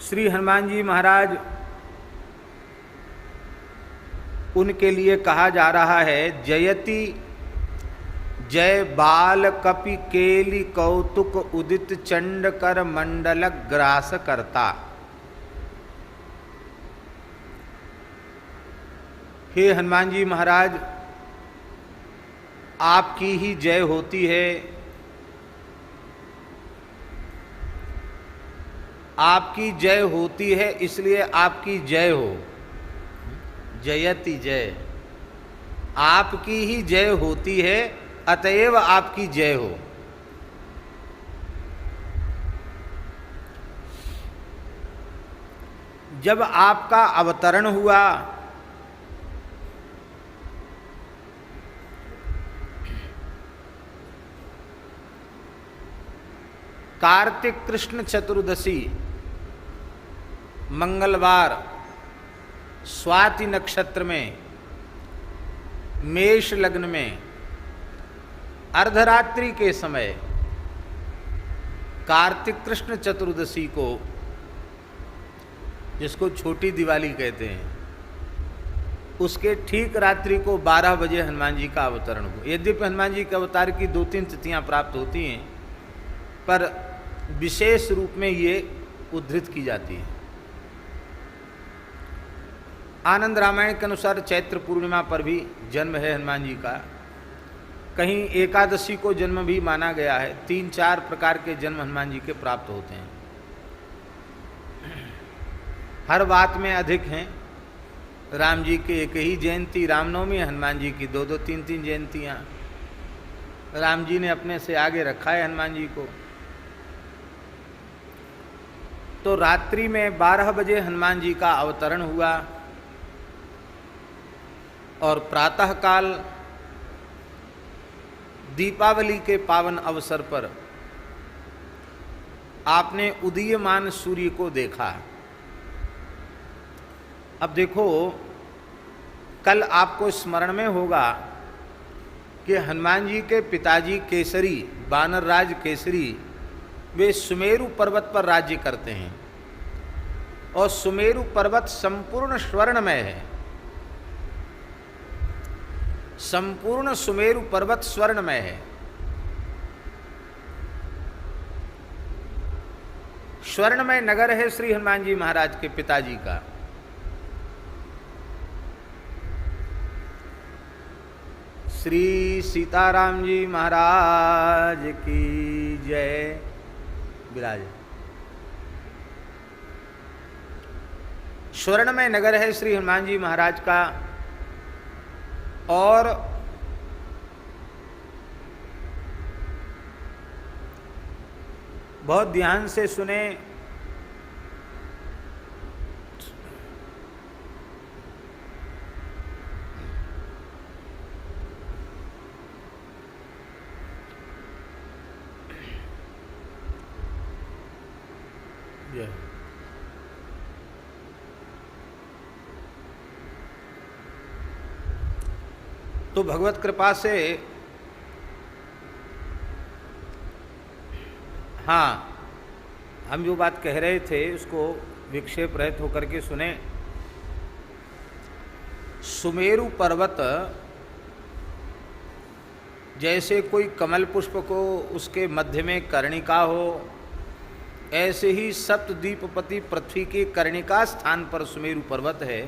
श्री हनुमान जी महाराज, उनके लिए कहा जा रहा है जयति जय बाल कपि केलि कौतुक उदित चंड कर मंडल ग्रास करता। हे हनुमान जी महाराज, आपकी ही जय होती है, आपकी जय होती है, इसलिए आपकी जय हो। जयति जय, आपकी ही जय होती है, अतएव आपकी जय हो। जब आपका अवतरण हुआ कार्तिक कृष्ण चतुर्दशी मंगलवार स्वाति नक्षत्र में मेष लग्न में अर्धरात्रि के समय कार्तिक कृष्ण चतुर्दशी को, जिसको छोटी दिवाली कहते हैं, उसके ठीक रात्रि को 12 बजे हनुमान जी का अवतरण हुआ। यद्यपि हनुमान जी के अवतार की 2-3 तिथियां प्राप्त होती हैं, पर विशेष रूप में ये उद्धृत की जाती है। आनंद रामायण के अनुसार चैत्र पूर्णिमा पर भी जन्म है हनुमान जी का। कहीं एकादशी को जन्म भी माना गया है। 3-4 प्रकार के जन्म हनुमान जी के प्राप्त होते हैं। हर बात में अधिक हैं। राम जी की एक ही जयंती रामनवमी, हनुमान जी की 2-2, 3-3 जयंतियाँ। राम जी ने अपने से आगे रखा है हनुमान जी को। तो रात्रि में 12 बजे हनुमान जी का अवतरण हुआ और प्रातःकाल दीपावली के पावन अवसर पर आपने उदीयमान सूर्य को देखा। अब देखो, कल आपको स्मरण में होगा कि हनुमान जी के पिताजी केसरी, वानरराज केसरी, वे सुमेरु पर्वत पर राज्य करते हैं और सुमेरु पर्वत संपूर्ण स्वर्णमय है। संपूर्ण सुमेरु पर्वत स्वर्णमय है। स्वर्णमय नगर है श्री हनुमान जी महाराज के पिताजी का। श्री सीताराम जी महाराज की जय। विराज। स्वर्णमय नगर है श्री हनुमान जी महाराज का। और बहुत ध्यान से सुने, तो भगवत कृपा से, हाँ, हम जो बात कह रहे थे उसको विक्षेप रहित होकर के सुने। सुमेरु पर्वत जैसे कोई कमल पुष्प को उसके मध्य में कर्णिका हो, ऐसे ही सप्तद्वीपपति पृथ्वी के कर्णिका स्थान पर सुमेरु पर्वत है,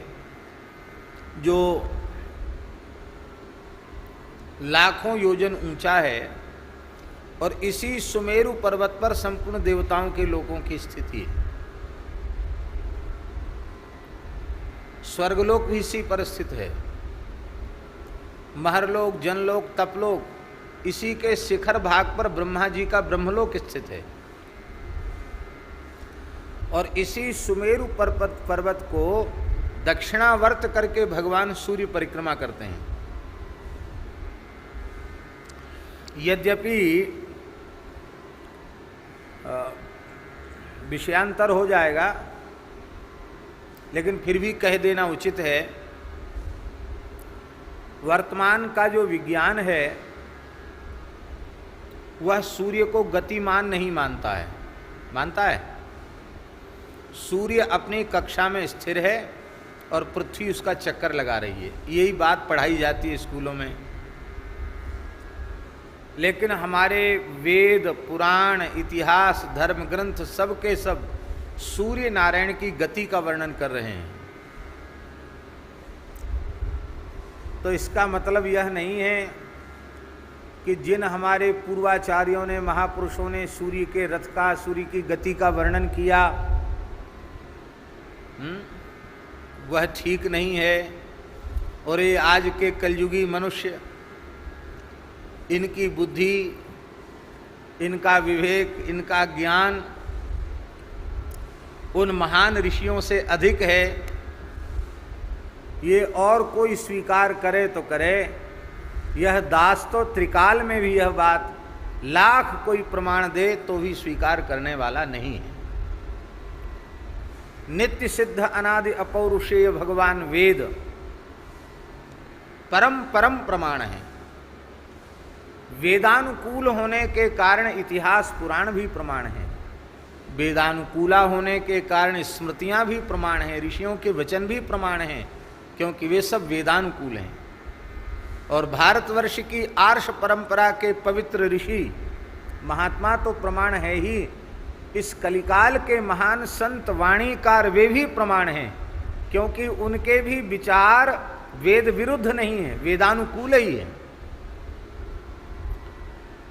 जो लाखों योजन ऊंचा है। और इसी सुमेरु पर्वत पर संपूर्ण देवताओं के लोगों की स्थिति है। स्वर्गलोक भी इसी पर स्थित है। महरलोक, जनलोक, तपलोक, इसी के शिखर भाग पर ब्रह्मा जी का ब्रह्मलोक स्थित है। और इसी सुमेरु पर्वत को दक्षिणावर्त करके भगवान सूर्य परिक्रमा करते हैं। यद्यपि विषयांतर हो जाएगा, लेकिन फिर भी कह देना उचित है। वर्तमान का जो विज्ञान है वह सूर्य को गतिमान नहीं मानता है। मानता है? सूर्य अपनी कक्षा में स्थिर है और पृथ्वी उसका चक्कर लगा रही है। यही बात पढ़ाई जाती है स्कूलों में। लेकिन हमारे वेद, पुराण, इतिहास, धर्म ग्रंथ सब के सब सूर्य नारायण की गति का वर्णन कर रहे हैं। तो इसका मतलब यह नहीं है कि जिन हमारे पूर्वाचार्यों ने, महापुरुषों ने सूर्य के रथ का, सूर्य की गति का वर्णन किया, वह ठीक नहीं है। और ये आज के कलयुगी मनुष्य, इनकी बुद्धि, इनका विवेक, इनका ज्ञान उन महान ऋषियों से अधिक है, ये और कोई स्वीकार करे तो करे। यह दास तो त्रिकाल में भी यह बात लाख कोई प्रमाण दे तो भी स्वीकार करने वाला नहीं है। नित्य सिद्ध अनादि अपौरुषेय भगवान वेद परम परम प्रमाण है। वेदानुकूल होने के कारण इतिहास पुराण भी प्रमाण है, वेदानुकूला होने के कारण स्मृतियां भी प्रमाण हैं, ऋषियों के वचन भी प्रमाण हैं, क्योंकि वे सब वेदानुकूल हैं। और भारतवर्ष की आर्ष परंपरा के पवित्र ऋषि महात्मा तो प्रमाण है ही, इस कलिकाल के महान संत वाणीकार वे भी प्रमाण हैं, क्योंकि उनके भी विचार वेद विरुद्ध नहीं है, वेदानुकूल ही है।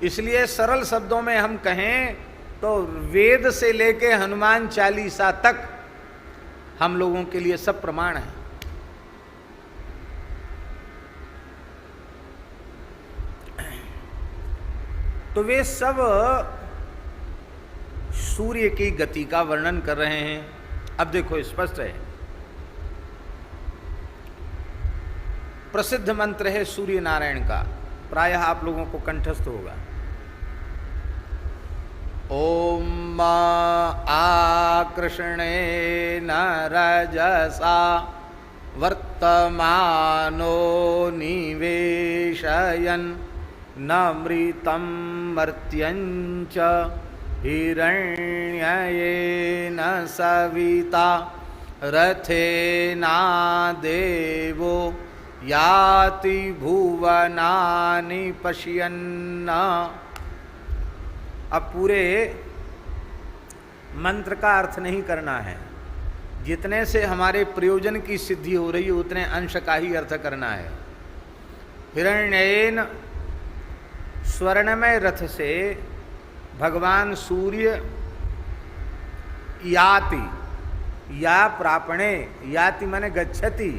इसलिए सरल शब्दों में हम कहें तो वेद से लेके हनुमान चालीसा तक हम लोगों के लिए सब प्रमाण है। तो वे सब सूर्य की गति का वर्णन कर रहे हैं। अब देखो स्पष्ट है, प्रसिद्ध मंत्र है सूर्य नारायण का, प्रायः आप लोगों को कंठस्थ होगा। ओम आकृष्णेन रजसा वर्तमानो निवेशयन् नमृतं मर्त्यञ्च हिरण्ययेन सविता रथेना देवो याति भुवनानि पश्यन्। अब पूरे मंत्र का अर्थ नहीं करना है, जितने से हमारे प्रयोजन की सिद्धि हो रही है उतने अंश का ही अर्थ करना है। हिरण्ययेन स्वर्णमय रथ से भगवान सूर्य याति, या प्रापणे, याति माने गच्छति,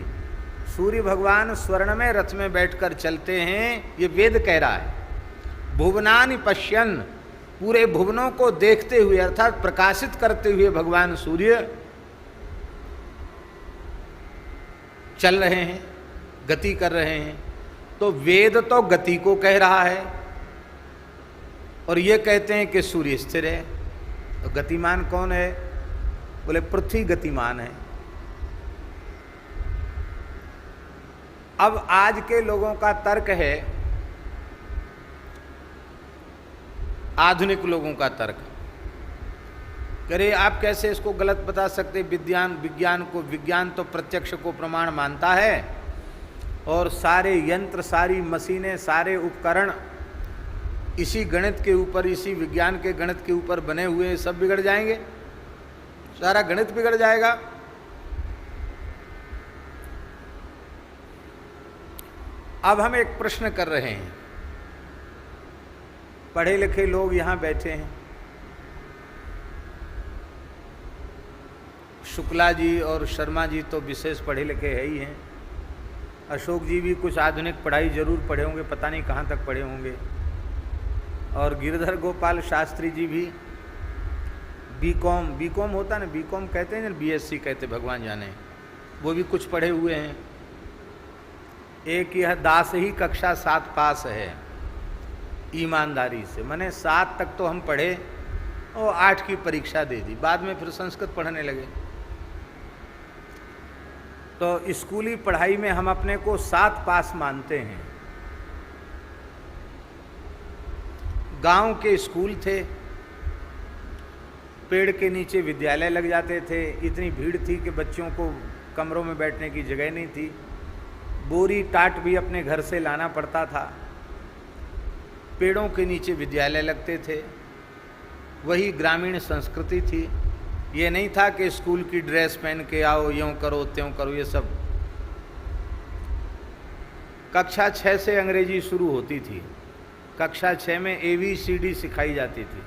सूर्य भगवान स्वर्णमय रथ में बैठकर चलते हैं, ये वेद कह रहा है। भुवनानि पश्यन्, पूरे भुवनों को देखते हुए अर्थात प्रकाशित करते हुए भगवान सूर्य चल रहे हैं, गति कर रहे हैं। तो वेद तो गति को कह रहा है और ये कहते हैं कि सूर्य स्थिर है। तो गतिमान कौन है? बोले पृथ्वी गतिमान है। अब आज के लोगों का तर्क है, आधुनिक लोगों का तर्क, करे आप कैसे इसको गलत बता सकते? विज्ञान को, विज्ञान तो प्रत्यक्ष को प्रमाण मानता है और सारे यंत्र, सारी मशीनें, सारे उपकरण इसी गणित के ऊपर, इसी विज्ञान के गणित के ऊपर बने हुए, सब बिगड़ जाएंगे, सारा गणित बिगड़ जाएगा। अब हम एक प्रश्न कर रहे हैं, पढ़े लिखे लोग यहाँ बैठे हैं, शुक्ला जी और शर्मा जी तो विशेष पढ़े लिखे है ही हैं, अशोक जी भी कुछ आधुनिक पढ़ाई जरूर पढ़े होंगे, पता नहीं कहाँ तक पढ़े होंगे, और गिरधर गोपाल शास्त्री जी भी बीकॉम होता ना, बीकॉम कहते हैं ना, बीएससी कहते, भगवान जाने, वो भी कुछ पढ़े हुए हैं। एक यह दास ही कक्षा 7 पास है ईमानदारी से, माने 7 तक तो हम पढ़े और 8 की परीक्षा दे दी, बाद में फिर संस्कृत पढ़ने लगे। तो स्कूली पढ़ाई में हम अपने को 7 पास मानते हैं। गांव के स्कूल थे, पेड़ के नीचे विद्यालय लग जाते थे। इतनी भीड़ थी कि बच्चों को कमरों में बैठने की जगह नहीं थी। बोरी टाट भी अपने घर से लाना पड़ता था। पेड़ों के नीचे विद्यालय लगते थे। वही ग्रामीण संस्कृति थी। ये नहीं था कि स्कूल की ड्रेस पहन के आओ, यूँ करो त्यों करो, ये सब। कक्षा 6 से अंग्रेजी शुरू होती थी। कक्षा 6 में ABCD सिखाई जाती थी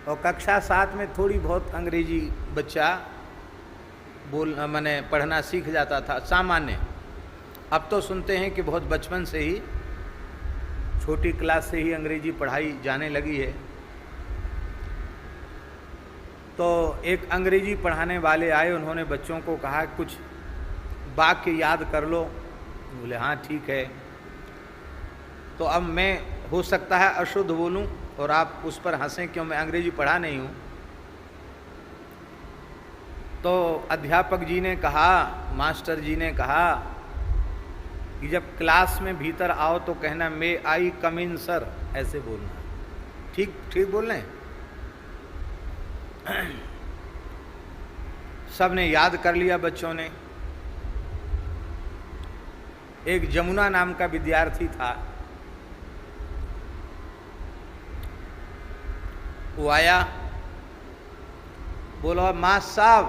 और कक्षा 7 में थोड़ी बहुत अंग्रेजी बच्चा माने पढ़ना सीख जाता था, सामान्य। अब तो सुनते हैं कि बहुत बचपन से ही, छोटी क्लास से ही अंग्रेजी पढ़ाई जाने लगी है। तो एक अंग्रेजी पढ़ाने वाले आए, उन्होंने बच्चों को कहा कुछ वाक्य याद कर लो। बोले हाँ ठीक है। तो अब मैं हो सकता है अशुद्ध बोलूं और आप उस पर हंसें, क्यों, मैं अंग्रेजी पढ़ा नहीं हूं। तो अध्यापक जी ने कहा, मास्टर जी ने कहा कि जब क्लास में भीतर आओ तो कहना मे आई कम इन सर, ऐसे बोलना। ठीक ठीक बोल रहे हैं। सब ने याद कर लिया बच्चों ने। एक जमुना नाम का विद्यार्थी था, वो आया, बोला मास्टर साहब,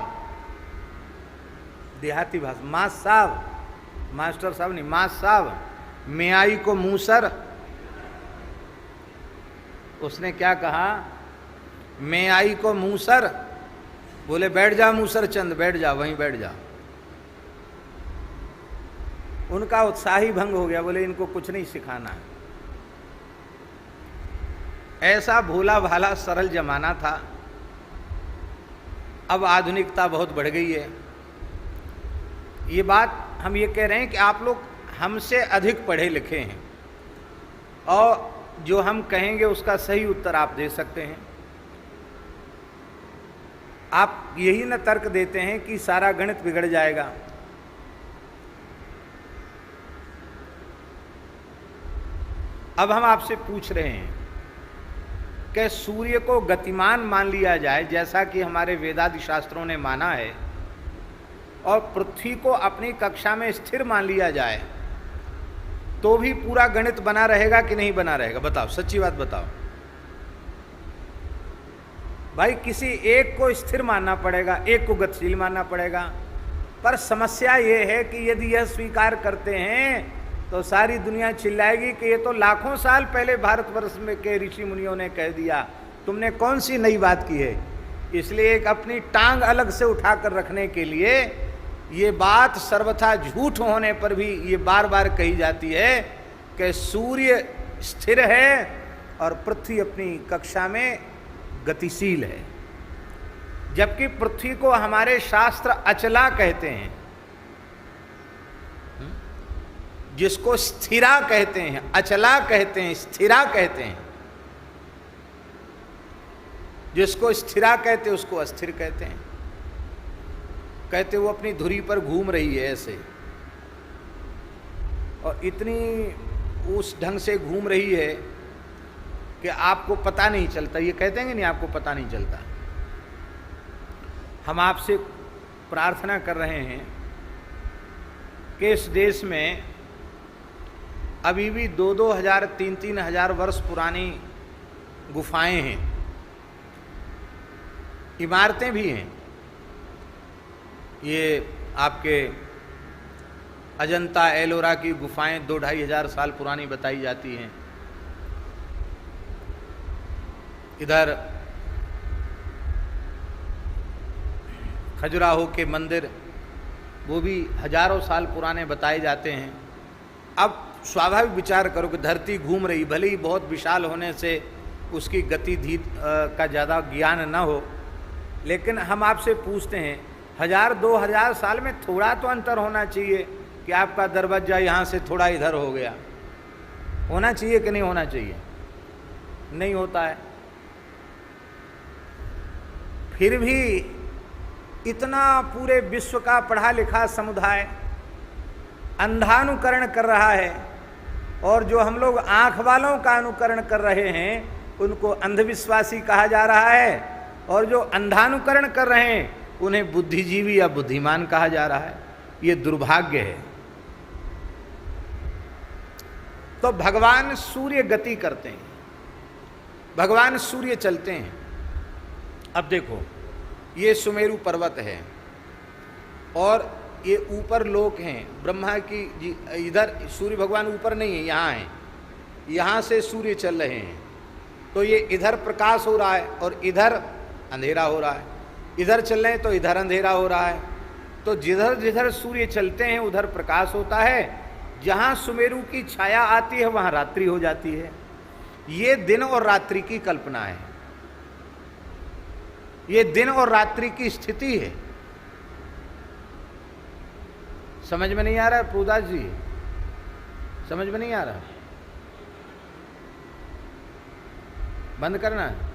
देहाती भाषा, मास्टर साहब, मास्टर साहब नहीं, मास्टर साहब, मैं आई को मूसर। उसने क्या कहा, मैं आई को मूसर। बोले बैठ जा मूसर चंद, बैठ जा, वहीं बैठ जा। उनका उत्साह ही भंग हो गया। बोले इनको कुछ नहीं सिखाना है। ऐसा भोला भाला सरल जमाना था। अब आधुनिकता बहुत बढ़ गई है। ये बात हम ये कह रहे हैं कि आप लोग हमसे अधिक पढ़े लिखे हैं और जो हम कहेंगे उसका सही उत्तर आप दे सकते हैं। आप यही न तर्क देते हैं कि सारा गणित बिगड़ जाएगा। अब हम आपसे पूछ रहे हैं कि सूर्य को गतिमान मान लिया जाए, जैसा कि हमारे वेदादि शास्त्रों ने माना है, और पृथ्वी को अपनी कक्षा में स्थिर मान लिया जाए, तो भी पूरा गणित बना रहेगा कि नहीं बना रहेगा? बताओ, सच्ची बात बताओ भाई। किसी एक को स्थिर मानना पड़ेगा, एक को गतिशील मानना पड़ेगा। पर समस्या ये है कि यदि यह स्वीकार करते हैं तो सारी दुनिया चिल्लाएगी कि ये तो लाखों साल पहले भारतवर्ष में के ऋषि मुनियों ने कह दिया, तुमने कौन सी नई बात की है। इसलिए एक अपनी टांग अलग से उठाकर रखने के लिए ये बात सर्वथा झूठ होने पर भी ये बार बार कही जाती है कि सूर्य स्थिर है और पृथ्वी अपनी कक्षा में गतिशील है, जबकि पृथ्वी को हमारे शास्त्र अचला कहते हैं, जिसको स्थिरा कहते हैं, अचला कहते हैं, स्थिरा कहते हैं। जिसको स्थिरा कहते हैं उसको अस्थिर कहते हैं। कहते वो अपनी धुरी पर घूम रही है ऐसे, और इतनी उस ढंग से घूम रही है कि आपको पता नहीं चलता। ये कहते हैं कि नहीं, आपको पता नहीं चलता। हम आपसे प्रार्थना कर रहे हैं कि इस देश में अभी भी 2-2 हजार 3-3 हजार वर्ष पुरानी गुफाएं हैं, इमारतें भी हैं। ये आपके अजंता एलोरा की गुफाएं 2-2.5 हजार साल पुरानी बताई जाती हैं। इधर खजुराहो के मंदिर, वो भी हजारों साल पुराने बताए जाते हैं। अब स्वाभाविक विचार करो कि धरती घूम रही, भले ही बहुत विशाल होने से उसकी गति का ज़्यादा ज्ञान न हो, लेकिन हम आपसे पूछते हैं 1000-2 हजार साल में थोड़ा तो अंतर होना चाहिए कि आपका दरवाजा यहाँ से थोड़ा इधर हो गया। होना चाहिए कि नहीं होना चाहिए? नहीं होता है। फिर भी इतना पूरे विश्व का पढ़ा लिखा समुदाय अंधानुकरण कर रहा है और जो हम लोग आंख वालों का अनुकरण कर रहे हैं उनको अंधविश्वासी कहा जा रहा है, और जो अंधानुकरण कर रहे हैं उन्हें बुद्धिजीवी या बुद्धिमान कहा जा रहा है। ये दुर्भाग्य है। तो भगवान सूर्य गति करते हैं, भगवान सूर्य चलते हैं। अब देखो, ये सुमेरु पर्वत है और ये ऊपर लोक हैं ब्रह्मा की। इधर सूर्य भगवान ऊपर नहीं है, यहाँ हैं, यहाँ से सूर्य चल रहे हैं। तो ये इधर प्रकाश हो रहा है और इधर अंधेरा हो रहा है, इधर चल रहे हैं तो इधर अंधेरा हो रहा है। तो जिधर जिधर सूर्य चलते हैं उधर प्रकाश होता है, जहाँ सुमेरु की छाया आती है वहाँ रात्रि हो जाती है। ये दिन और रात्रि की कल्पना है, ये दिन और रात्रि की स्थिति है। समझ में नहीं आ रहा प्रभुदास जी? समझ में नहीं आ रहा? बंद करना है।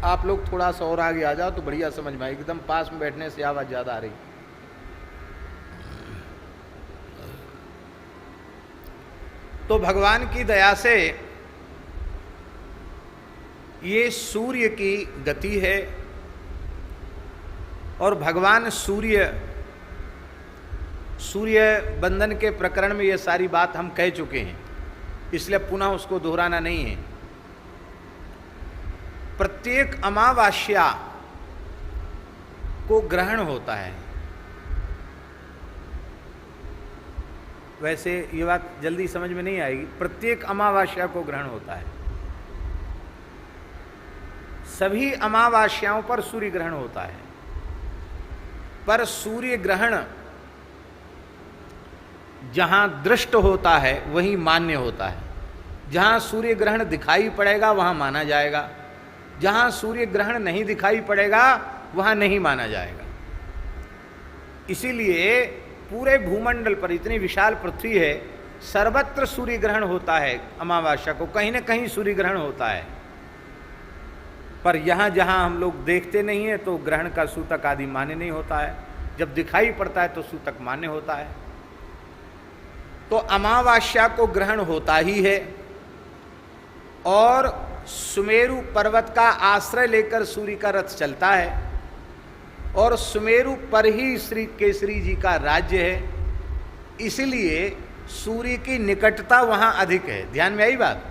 आप लोग थोड़ा सा और आगे आ जाओ तो बढ़िया समझ में आए। एकदम पास में बैठने से आवाज ज्यादा आ रही। तो भगवान की दया से ये सूर्य की गति है, और भगवान सूर्य बंधन के प्रकरण में ये सारी बात हम कह चुके हैं, इसलिए पुनः उसको दोहराना नहीं है। प्रत्येक अमावास्या को ग्रहण होता है। वैसे ये बात जल्दी समझ में नहीं आएगी। प्रत्येक अमावास्या को ग्रहण होता है, सभी अमावास्याओं पर सूर्य ग्रहण होता है। पर सूर्य ग्रहण जहां दृष्ट होता है वहीं मान्य होता है। जहां सूर्य ग्रहण दिखाई पड़ेगा वहां माना जाएगा, जहां सूर्य ग्रहण नहीं दिखाई पड़ेगा वहां नहीं माना जाएगा। इसीलिए पूरे भूमंडल पर, इतनी विशाल पृथ्वी है, सर्वत्र सूर्य ग्रहण होता है। अमावस्या को कहीं न कहीं सूर्य ग्रहण होता है, पर यहाँ जहाँ हम लोग देखते नहीं हैं तो ग्रहण का सूतक आदि मान्य नहीं होता है। जब दिखाई पड़ता है तो सूतक मान्य होता है। तो अमावस्या को ग्रहण होता ही है, और सुमेरु पर्वत का आश्रय लेकर सूर्य का रथ चलता है, और सुमेरु पर ही श्री केसरी जी का राज्य है। इसलिए सूर्य की निकटता वहाँ अधिक है। ध्यान में आई बात?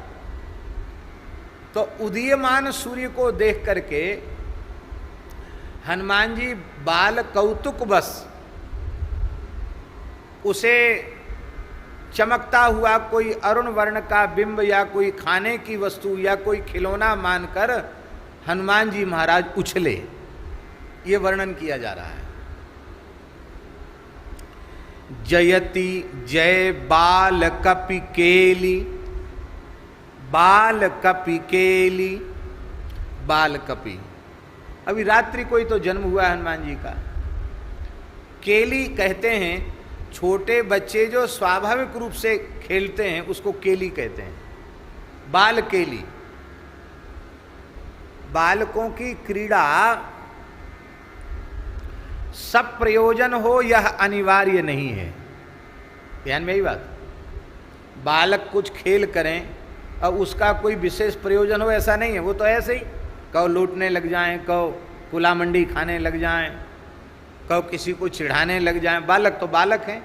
तो उदीयमान सूर्य को देख करके हनुमान जी बाल कौतुक बस उसे चमकता हुआ कोई अरुण वर्ण का बिंब या कोई खाने की वस्तु या कोई खिलौना मानकर हनुमान जी महाराज उछले, ये वर्णन किया जा रहा है। जयति जय बाल कपि केली, बाल कपि केली, बाल कपि। अभी रात्रि कोई तो जन्म हुआ है हनुमान जी का। केली कहते हैं छोटे बच्चे जो स्वाभाविक रूप से खेलते हैं उसको केली कहते हैं, बाल केली। बालकों की क्रीड़ा सब प्रयोजन हो यह अनिवार्य नहीं है। ध्यान में यही बात। बालक कुछ खेल करें अब उसका कोई विशेष प्रयोजन हो ऐसा नहीं है। वो तो ऐसे ही कहो लूटने लग जाएं, कहो कुला मंडी खाने लग जाएं, कहो किसी को चिढ़ाने लग जाएं। बालक तो बालक हैं,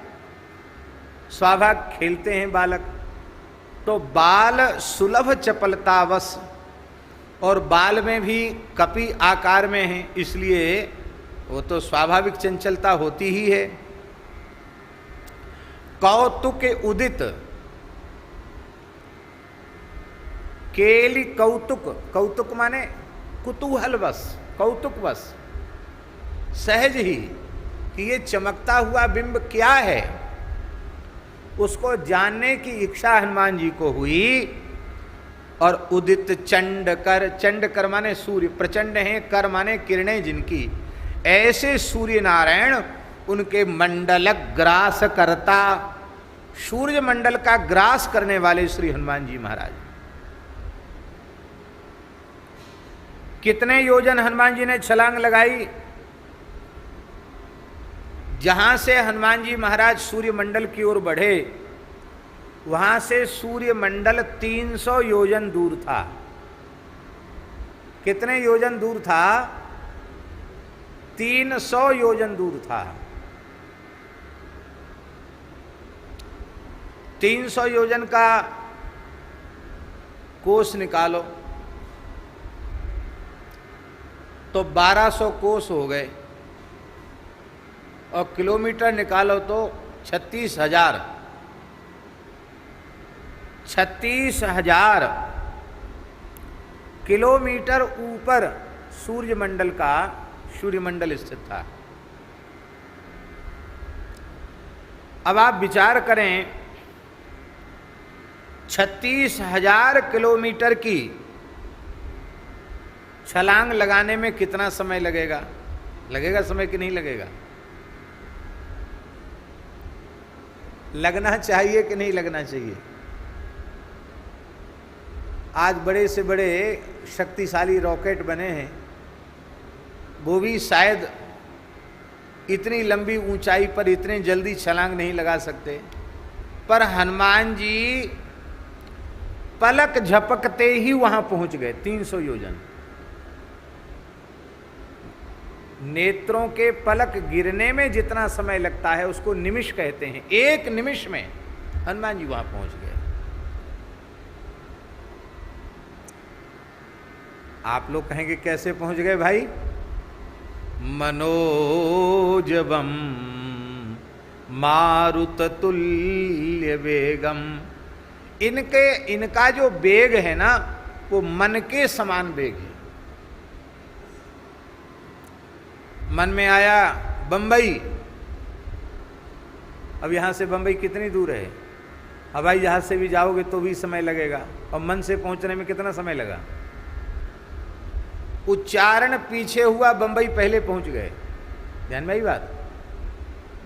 स्वाभाविक खेलते हैं बालक। तो बाल सुलभ चपलतावश, और बाल में भी कपि आकार में है, इसलिए वो तो स्वाभाविक चंचलता होती ही है। कौतुक उदित, केली कौतुक, कौतुक माने कुतूहल बस, कौतुक बस, सहज ही कि ये चमकता हुआ बिंब क्या है उसको जानने की इच्छा हनुमान जी को हुई। और उदित चंड कर, चंड कर माने सूर्य, प्रचंड हैं, कर माने किरणें जिनकी, ऐसे सूर्य नारायण उनके मंडल ग्रास करता, सूर्य मंडल का ग्रास करने वाले श्री हनुमान जी महाराज। कितने योजन हनुमान जी ने छलांग लगाई? जहां से हनुमान जी महाराज सूर्य मंडल की ओर बढ़े, वहां से सूर्य मंडल 300 योजन दूर था। कितने योजन दूर था? 300 योजन दूर था। 300 योजन का कोस निकालो तो 1200 कोस हो गए, और किलोमीटर निकालो तो 36,000। 36,000 किलोमीटर ऊपर सूर्यमंडल का सूर्यमंडल स्थित था। अब आप विचार करें, 36,000 किलोमीटर की छलांग लगाने में कितना समय लगेगा? लगेगा समय कि नहीं लगेगा? लगना चाहिए कि नहीं लगना चाहिए? आज बड़े से बड़े शक्तिशाली रॉकेट बने हैं, वो भी शायद इतनी लंबी ऊंचाई पर इतनी जल्दी छलांग नहीं लगा सकते, पर हनुमान जी पलक झपकते ही वहां पहुंच गए। 300 योजन। नेत्रों के पलक गिरने में जितना समय लगता है उसको निमिष कहते हैं। एक निमिष में हनुमान जी वहां पहुंच गए। आप लोग कहेंगे कैसे पहुंच गए भाई? मनोजवम मारुत तुल्य वेगम। इनका जो वेग है ना, वो मन के समान वेग है। मन में आया बंबई, अब यहां से बंबई कितनी दूर है? हवाई जहाज से भी जाओगे तो भी समय लगेगा, और मन से पहुंचने में कितना समय लगा? उच्चारण पीछे हुआ, बंबई पहले पहुंच गए। ध्यान में आई बात?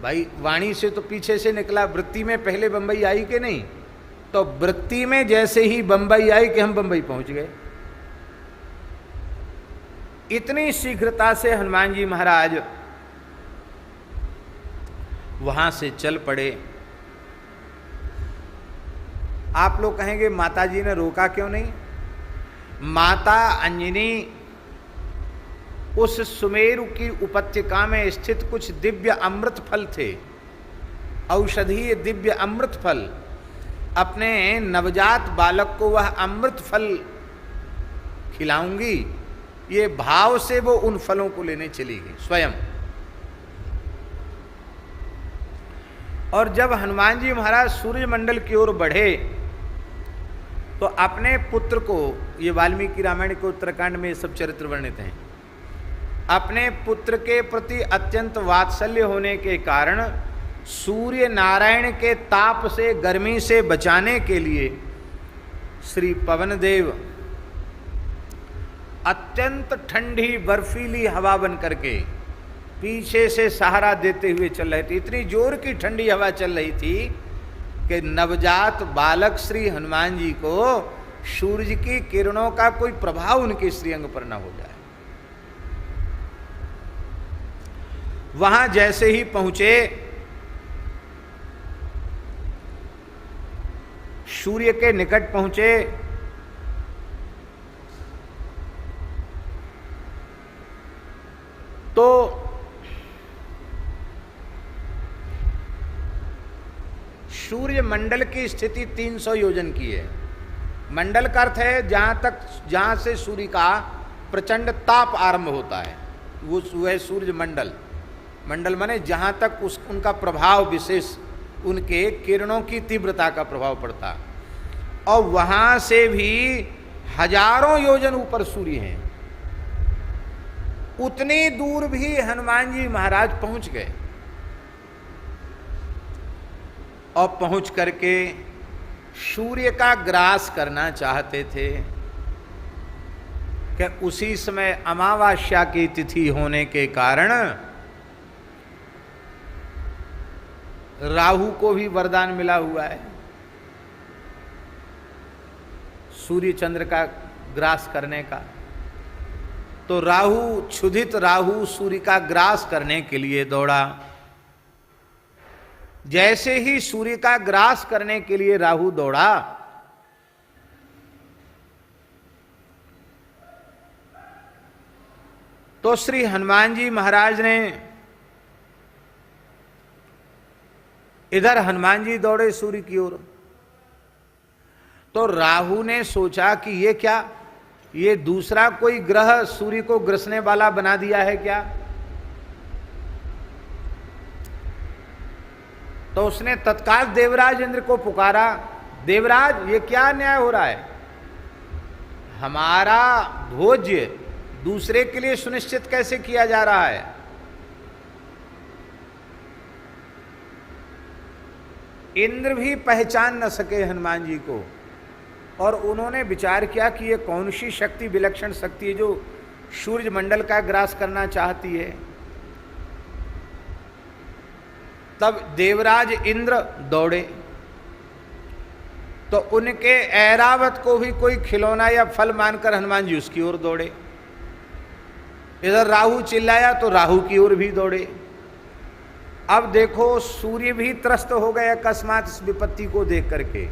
भाई वाणी से तो पीछे से निकला, वृत्ति में पहले बंबई आई कि नहीं? तो वृत्ति में जैसे ही बंबई आई कि हम बंबई पहुंच गए। इतनी शीघ्रता से हनुमान जी महाराज वहां से चल पड़े। आप लोग कहेंगे माता जी ने रोका क्यों नहीं? माता अंजनी उस सुमेरु की उपत्यका में स्थित कुछ दिव्य अमृत फल थे, औषधीय दिव्य अमृत फल। अपने नवजात बालक को वह अमृत फल खिलाऊंगी, ये भाव से वो उन फलों को लेने चली गई स्वयं। और जब हनुमान जी महाराज सूर्यमंडल की ओर बढ़े तो अपने पुत्र को, ये वाल्मीकि रामायण के उत्तरकांड में ये सब चरित्र वर्णित हैं, अपने पुत्र के प्रति अत्यंत वात्सल्य होने के कारण सूर्य नारायण के ताप से, गर्मी से बचाने के लिए श्री पवन देव अत्यंत ठंडी बर्फीली हवा बन करके पीछे से सहारा देते हुए चल रहे थे। इतनी जोर की ठंडी हवा चल रही थी कि नवजात बालक श्री हनुमान जी को सूर्य की किरणों का कोई प्रभाव उनके श्रीअंग पर न हो जाए। वहां जैसे ही पहुंचे, सूर्य के निकट पहुंचे, तो सूर्य मंडल की स्थिति 300 योजन की है। मंडल का अर्थ है जहां से सूर्य का प्रचंड ताप आरंभ होता है, वो है सूर्य मंडल। मंडल माने जहां तक उनका प्रभाव विशेष, उनके किरणों की तीव्रता का प्रभाव पड़ता। और वहां से भी हजारों योजन ऊपर सूर्य हैं। उतनी दूर भी हनुमान जी महाराज पहुंच गए, और पहुंच करके सूर्य का ग्रास करना चाहते थे कि उसी समय अमावस्या की तिथि होने के कारण राहु को भी वरदान मिला हुआ है सूर्य चंद्र का ग्रास करने का। तो राहु, क्षुधित राहु सूर्य का ग्रास करने के लिए दौड़ा। जैसे ही सूर्य का ग्रास करने के लिए राहु दौड़ा, तो श्री हनुमान जी महाराज ने, इधर हनुमान जी दौड़े सूर्य की ओर, तो राहु ने सोचा कि ये क्या, ये दूसरा कोई ग्रह सूर्य को ग्रसने वाला बना दिया है क्या। तो उसने तत्काल देवराज इंद्र को पुकारा, देवराज ये क्या न्याय हो रहा है, हमारा भोज्य दूसरे के लिए सुनिश्चित कैसे किया जा रहा है। इंद्र भी पहचान न सके हनुमान जी को, और उन्होंने विचार किया कि ये कौन सी शक्ति, विलक्षण शक्ति है जो सूर्य मंडल का ग्रास करना चाहती है। तब देवराज इंद्र दौड़े, तो उनके ऐरावत को भी कोई खिलौना या फल मानकर हनुमान जी उसकी ओर दौड़े। इधर राहु चिल्लाया तो राहु की ओर भी दौड़े। अब देखो सूर्य भी त्रस्त हो गए अकस्मात इस विपत्ति को देख करके,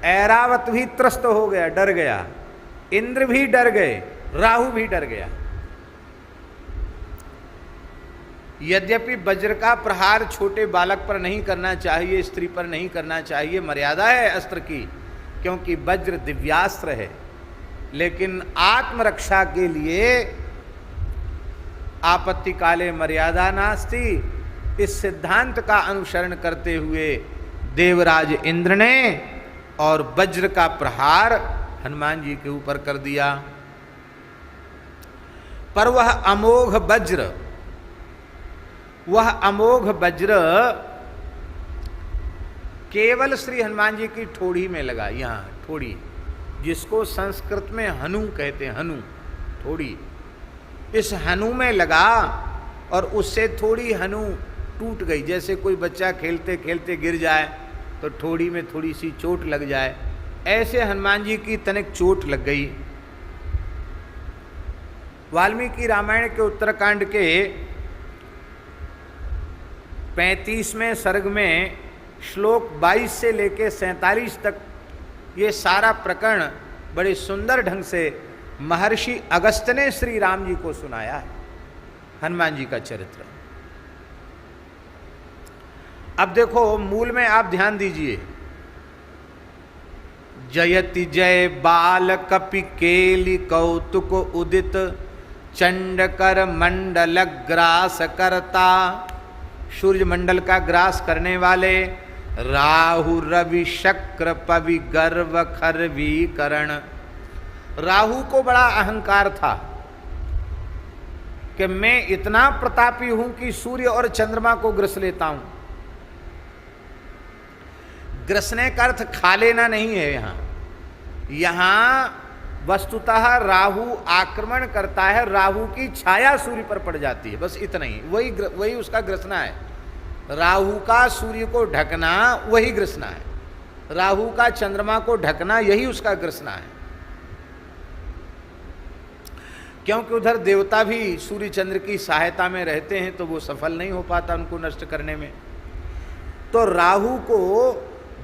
ऐरावत भी त्रस्त हो गया, डर गया, इंद्र भी डर गए, राहु भी डर गया। यद्यपि वज्र का प्रहार छोटे बालक पर नहीं करना चाहिए, स्त्री पर नहीं करना चाहिए, मर्यादा है अस्त्र की, क्योंकि वज्र दिव्यास्त्र है, लेकिन आत्मरक्षा के लिए आपत्ति काले मर्यादा नास्ति, इस सिद्धांत का अनुसरण करते हुए देवराज इंद्र ने और वज्र का प्रहार हनुमान जी के ऊपर कर दिया। पर वह अमोघ वज्र, वह अमोघ वज्र केवल श्री हनुमान जी की ठोड़ी में लगा, यहाँ ठोड़ी, जिसको संस्कृत में हनु कहते हैं, हनु ठोड़ी, इस हनु में लगा और उससे थोड़ी हनु टूट गई। जैसे कोई बच्चा खेलते खेलते गिर जाए तो ठोड़ी में थोड़ी सी चोट लग जाए, ऐसे हनुमान जी की तनिक चोट लग गई। वाल्मीकि रामायण के उत्तरकांड के 35वें सर्ग में श्लोक 22 से लेकर 47 तक ये सारा प्रकरण बड़े सुंदर ढंग से महर्षि अगस्त्य ने श्री राम जी को सुनाया है, हनुमान जी का चरित्र। अब देखो मूल में आप ध्यान दीजिए, जयति जय बाल कपि केलि कौतुक उदित चंडकर मंडल ग्रास करता, सूर्य मंडल का ग्रास करने वाले राहु रवि शक्र पवि गर्व खरवी करण। राहु को बड़ा अहंकार था कि मैं इतना प्रतापी हूं कि सूर्य और चंद्रमा को ग्रस लेता हूं। ग्रसने का अर्थ खा लेना नहीं है, यहां वस्तुतः राहु आक्रमण करता है, राहु की छाया सूर्य पर पड़ जाती है, बस इतना ही, वही उसका ग्रसना है। राहु का सूर्य को ढकना वही ग्रसना है, राहु का चंद्रमा को ढकना यही उसका ग्रसना है। क्योंकि उधर देवता भी सूर्य चंद्र की सहायता में रहते हैं तो वो सफल नहीं हो पाता उनको नष्ट करने में। तो राहु को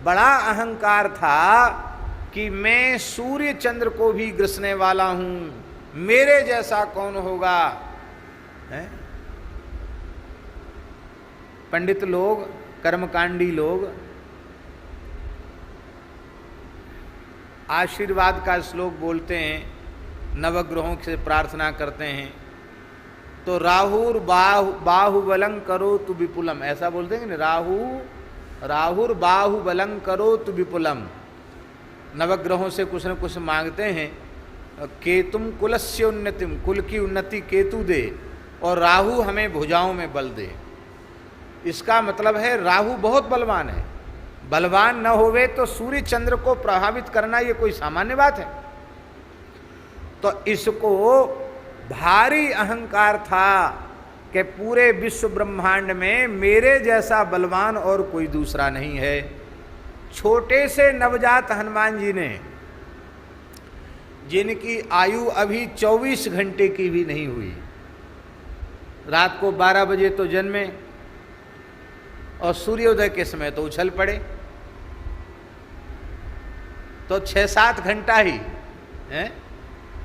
बड़ा अहंकार था कि मैं सूर्य चंद्र को भी ग्रसने वाला हूं, मेरे जैसा कौन होगा। है? पंडित लोग, कर्मकांडी लोग आशीर्वाद का श्लोक बोलते हैं, नवग्रहों से प्रार्थना करते हैं, तो राहुर बाहुबलं करो तु विपुलम, ऐसा बोलते हैं ना, राहुर बाहुबलं करो तु विपुलम। नवग्रहों से कुछ न कुछ मांगते हैं, केतुम कुलस्य उन्नतिम, कुल की उन्नति केतु दे, और राहु हमें भुजाओं में बल दे। इसका मतलब है राहु बहुत बलवान है, बलवान न होवे तो सूर्य चंद्र को प्रभावित करना ये कोई सामान्य बात है। तो इसको भारी अहंकार था कि पूरे विश्व ब्रह्मांड में मेरे जैसा बलवान और कोई दूसरा नहीं है। छोटे से नवजात हनुमान जी ने, जिनकी आयु अभी 24 घंटे की भी नहीं हुई, रात को 12 बजे तो जन्मे और सूर्योदय के समय तो उछल पड़े। तो 6-7 घंटा ही है,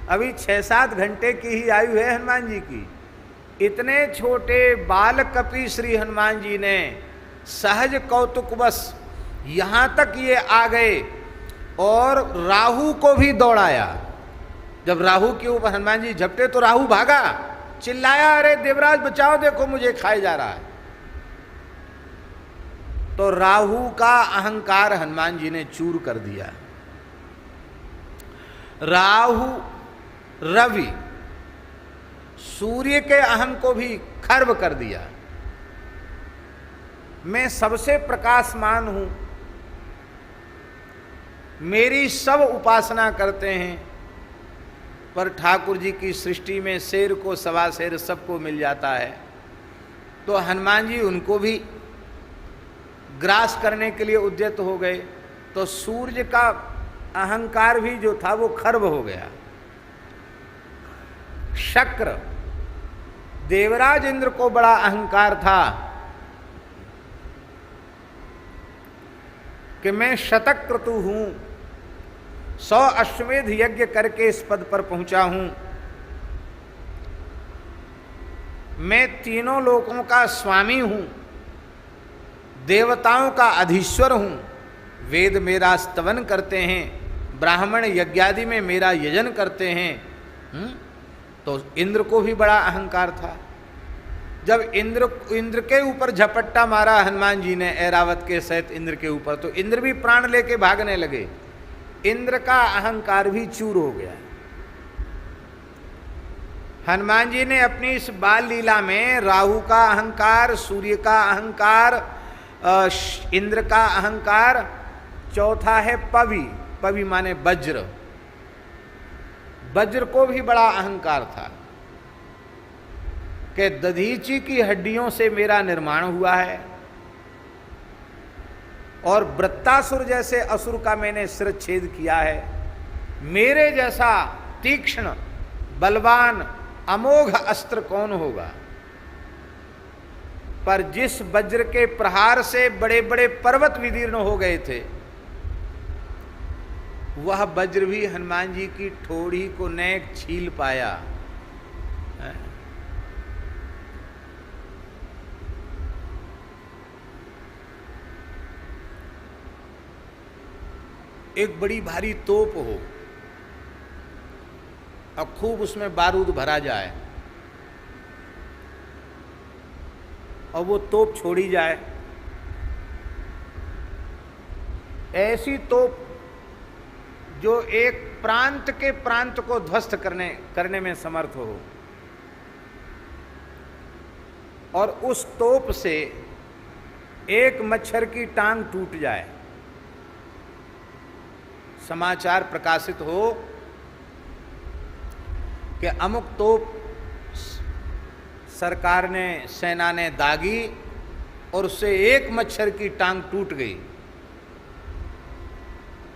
अभी 6-7 घंटे की ही आयु है हनुमान जी की। इतने छोटे बाल कपि श्री हनुमान जी ने सहज कौतुकवश यहाँ तक ये आ गए और राहु को भी दौड़ाया। जब राहु के ऊपर हनुमान जी झपटे तो राहु भागा, चिल्लाया, अरे देवराज बचाओ, देखो मुझे खाए जा रहा है। तो राहु का अहंकार हनुमान जी ने चूर कर दिया। राहु रवि सूर्य के अहम को भी खर्व कर दिया। मैं सबसे प्रकाशमान हूं, मेरी सब उपासना करते हैं, पर ठाकुर जी की सृष्टि में शेर को सवा शेर सबको मिल जाता है। तो हनुमान जी उनको भी ग्रास करने के लिए उद्यत हो गए। तो सूर्य का अहंकार भी जो था वो खर्व हो गया। शक्र, देवराज इंद्र को बड़ा अहंकार था कि मैं शतक्रतु हूं, 100 अश्वमेध यज्ञ करके इस पद पर पहुंचा हूं, मैं तीनों लोकों का स्वामी हूं, देवताओं का अधीश्वर हूं, वेद मेरा स्तवन करते हैं, ब्राह्मण यज्ञादि में मेरा यजन करते हैं। तो इंद्र को भी बड़ा अहंकार था। जब इंद्र के ऊपर झपट्टा मारा हनुमान जी ने ऐरावत के सहित इंद्र के ऊपर, तो इंद्र भी प्राण लेके भागने लगे। इंद्र का अहंकार भी चूर हो गया। हनुमान जी ने अपनी इस बाल लीला में राहु का अहंकार, सूर्य का अहंकार, इंद्र का अहंकार, चौथा है पवि, पवि माने वज्र, वज्र को भी बड़ा अहंकार था कि दधीची की हड्डियों से मेरा निर्माण हुआ है और वृत्तासुर जैसे असुर का मैंने सिर छेद किया है। मेरे जैसा तीक्ष्ण बलवान अमोघ अस्त्र कौन होगा। पर जिस वज्र के प्रहार से बड़े बड़े पर्वत विदीर्ण हो गए थे, वह वज्र भी हनुमान जी की ठोड़ी को नेक छील पाया। एक बड़ी भारी तोप हो और खूब उसमें बारूद भरा जाए और वो तोप छोड़ी जाए, ऐसी तोप जो एक प्रांत के प्रांत को ध्वस्त करने में समर्थ हो, और उस तोप से एक मच्छर की टांग टूट जाए, समाचार प्रकाशित हो कि अमुक तोप सरकार ने, सेना ने दागी और उससे एक मच्छर की टांग टूट गई,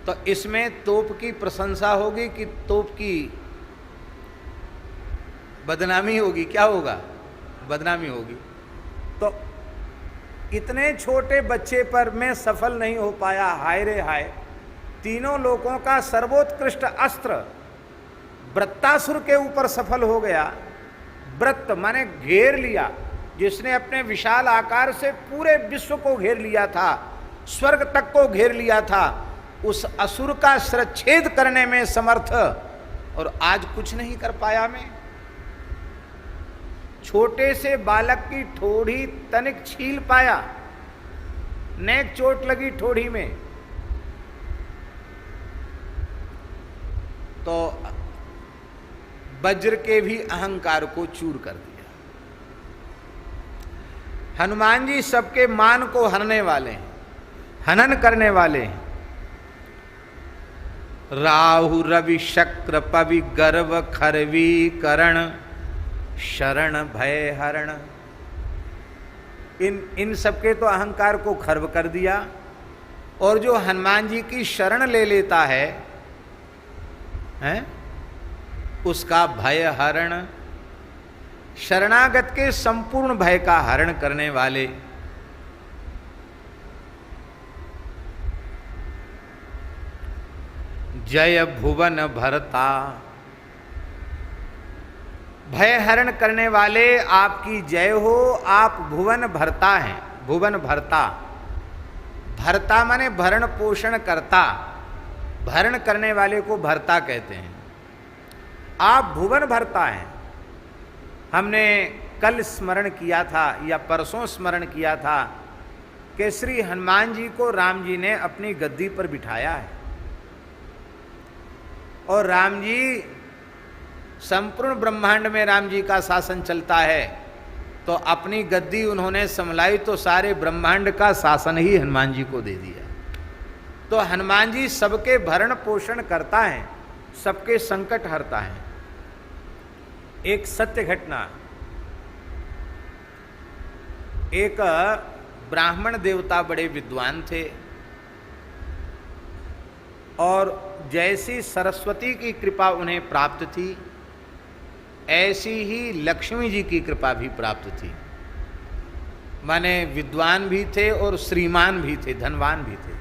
तो इसमें तोप की प्रशंसा होगी कि तोप की बदनामी होगी? क्या होगा? बदनामी होगी। तो इतने छोटे बच्चे पर मैं सफल नहीं हो पाया, हाय रे हाय। तीनों लोगों का सर्वोत्कृष्ट अस्त्र वृत्तासुर के ऊपर सफल हो गया। वृत्त माने घेर लिया, जिसने अपने विशाल आकार से पूरे विश्व को घेर लिया था, स्वर्ग तक को घेर लिया था, उस असुर का शिरच्छेद करने में समर्थ, और आज कुछ नहीं कर पाया मैं। छोटे से बालक की ठोड़ी तनिक छील पाया, नेक चोट लगी ठोड़ी में, तो वज्र के भी अहंकार को चूर कर दिया। हनुमान जी सबके मान को हरने वाले हैं, हनन करने वाले हैं। राहु रवि शक्र पवि गर्व खरवी करण शरण भय हरण, इन सबके तो अहंकार को खर्व कर दिया। और जो हनुमान जी की शरण ले लेता है उसका भय हरण, शरणागत के संपूर्ण भय का हरण करने वाले। जय भुवन भरता। भय हरण करने वाले आपकी जय हो, आप भुवन भरता हैं। भुवन भरता, भरता माने भरण पोषण करता, भरण करने वाले को भरता कहते हैं। आप भुवन भरता हैं। हमने कल स्मरण किया था या परसों स्मरण किया था कि श्री हनुमान जी को राम जी ने अपनी गद्दी पर बिठाया है और राम जी, संपूर्ण ब्रह्मांड में राम जी का शासन चलता है, तो अपनी गद्दी उन्होंने संभलाई तो सारे ब्रह्मांड का शासन ही हनुमान जी को दे दिया। तो हनुमान जी सबके भरण पोषण करता है, सबके संकट हरता है। एक सत्य घटना, एक ब्राह्मण देवता बड़े विद्वान थे और जैसी सरस्वती की कृपा उन्हें प्राप्त थी ऐसी ही लक्ष्मी जी की कृपा भी प्राप्त थी। माने विद्वान भी थे और श्रीमान भी थे, धनवान भी थे।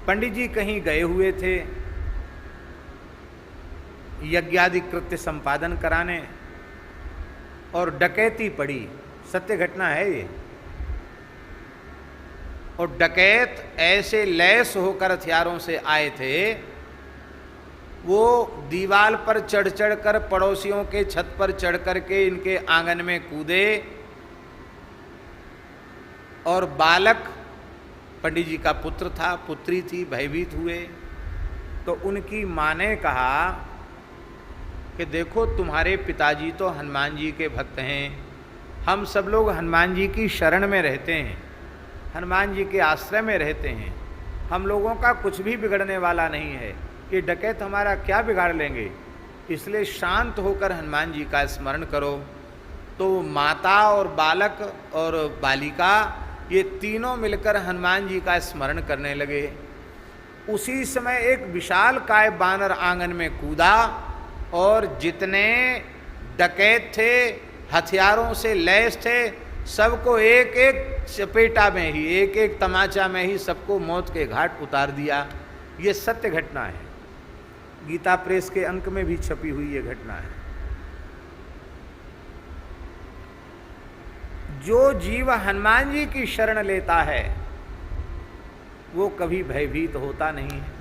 पंडित जी कहीं गए हुए थे यज्ञादि कृत्य संपादन कराने और डकैती पड़ी। सत्य घटना है ये। और डकैत ऐसे लैस होकर हथियारों से आए थे, वो दीवार पर चढ़ चढ़ कर पड़ोसियों के छत पर चढ़ कर के इनके आंगन में कूदे और बालक पंडित जी का पुत्र था, पुत्री थी, भयभीत हुए। तो उनकी माँ ने कहा कि देखो तुम्हारे पिताजी तो हनुमान जी के भक्त हैं, हम सब लोग हनुमान जी की शरण में रहते हैं, हनुमान जी के आश्रय में रहते हैं, हम लोगों का कुछ भी बिगड़ने वाला नहीं है, ये डकैत हमारा क्या बिगाड़ लेंगे, इसलिए शांत होकर हनुमान जी का स्मरण करो। तो माता और बालक और बालिका ये तीनों मिलकर हनुमान जी का स्मरण करने लगे। उसी समय एक विशाल काय बानर आंगन में कूदा और जितने डकैत थे, हथियारों से लैस थे, सबको एक एक चपेटा में ही, एक एक तमाचा में ही सबको मौत के घाट उतार दिया। ये सत्य घटना है, गीता प्रेस के अंक में भी छपी हुई ये घटना है। जो जीव हनुमान जी की शरण लेता है वो कभी भयभीत होता नहीं है।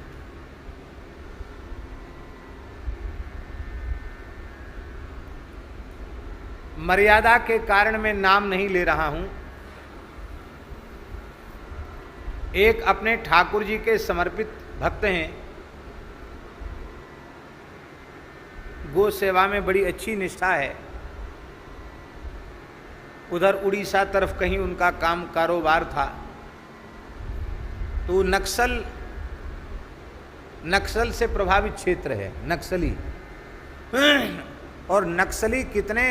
मर्यादा के कारण मैं नाम नहीं ले रहा हूं। एक अपने ठाकुर जी के समर्पित भक्त हैं, गो सेवा में बड़ी अच्छी निष्ठा है। उधर उड़ीसा तरफ कहीं उनका काम कारोबार था, तो नक्सल से प्रभावित क्षेत्र है, नक्सली। और नक्सली कितने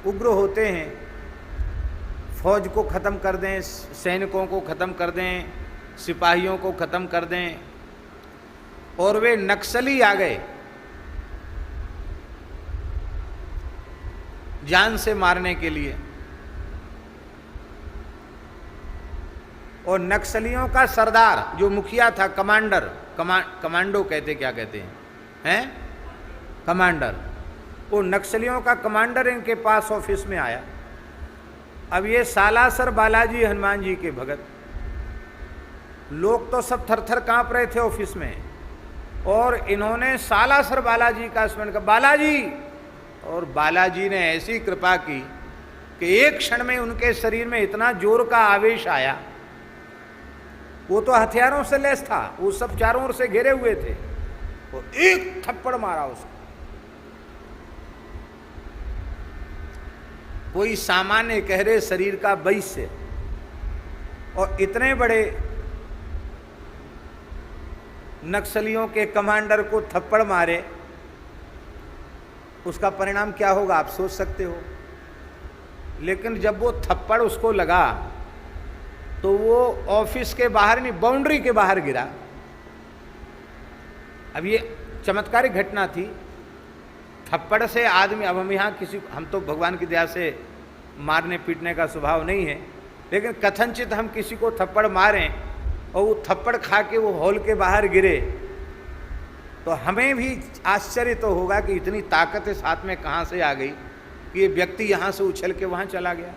उग्र होते हैं, फौज को ख़त्म कर दें, सैनिकों को ख़त्म कर दें, सिपाहियों को ख़त्म कर दें। और वे नक्सली आ गए जान से मारने के लिए। और नक्सलियों का सरदार जो मुखिया था, कमांडर, कमांडो कहते, क्या कहते हैं, कमांडर, वो नक्सलियों का कमांडर इनके पास ऑफिस में आया। अब ये सालासर बालाजी हनुमान जी के भगत, लोग तो सब थर-थर कांप रहे थे ऑफिस में, और इन्होंने सालासर बालाजी का स्मरण किया, बालाजी। और बालाजी ने ऐसी कृपा की कि एक क्षण में उनके शरीर में इतना जोर का आवेश आया। वो तो हथियारों से लैस था, वो सब चारों ओर से घेरे हुए थे, वो एक थप्पड़ मारा उसको। कोई सामान्य गहरे शरीर का वैश्य और इतने बड़े नक्सलियों के कमांडर को थप्पड़ मारे, उसका परिणाम क्या होगा आप सोच सकते हो। लेकिन जब वो थप्पड़ उसको लगा तो वो ऑफिस के बाहर नहीं, बाउंड्री के बाहर गिरा। अब ये चमत्कारिक घटना थी। थप्पड़ से आदमी, अब हम यहाँ किसी, हम तो भगवान की दया से मारने पीटने का स्वभाव नहीं है, लेकिन कथनचित हम किसी को थप्पड़ मारें और वो थप्पड़ खा के वो हॉल के बाहर गिरे, तो हमें भी आश्चर्य तो होगा कि इतनी ताकत इस हाथ में कहाँ से आ गई कि ये व्यक्ति यहाँ से उछल के वहाँ चला गया।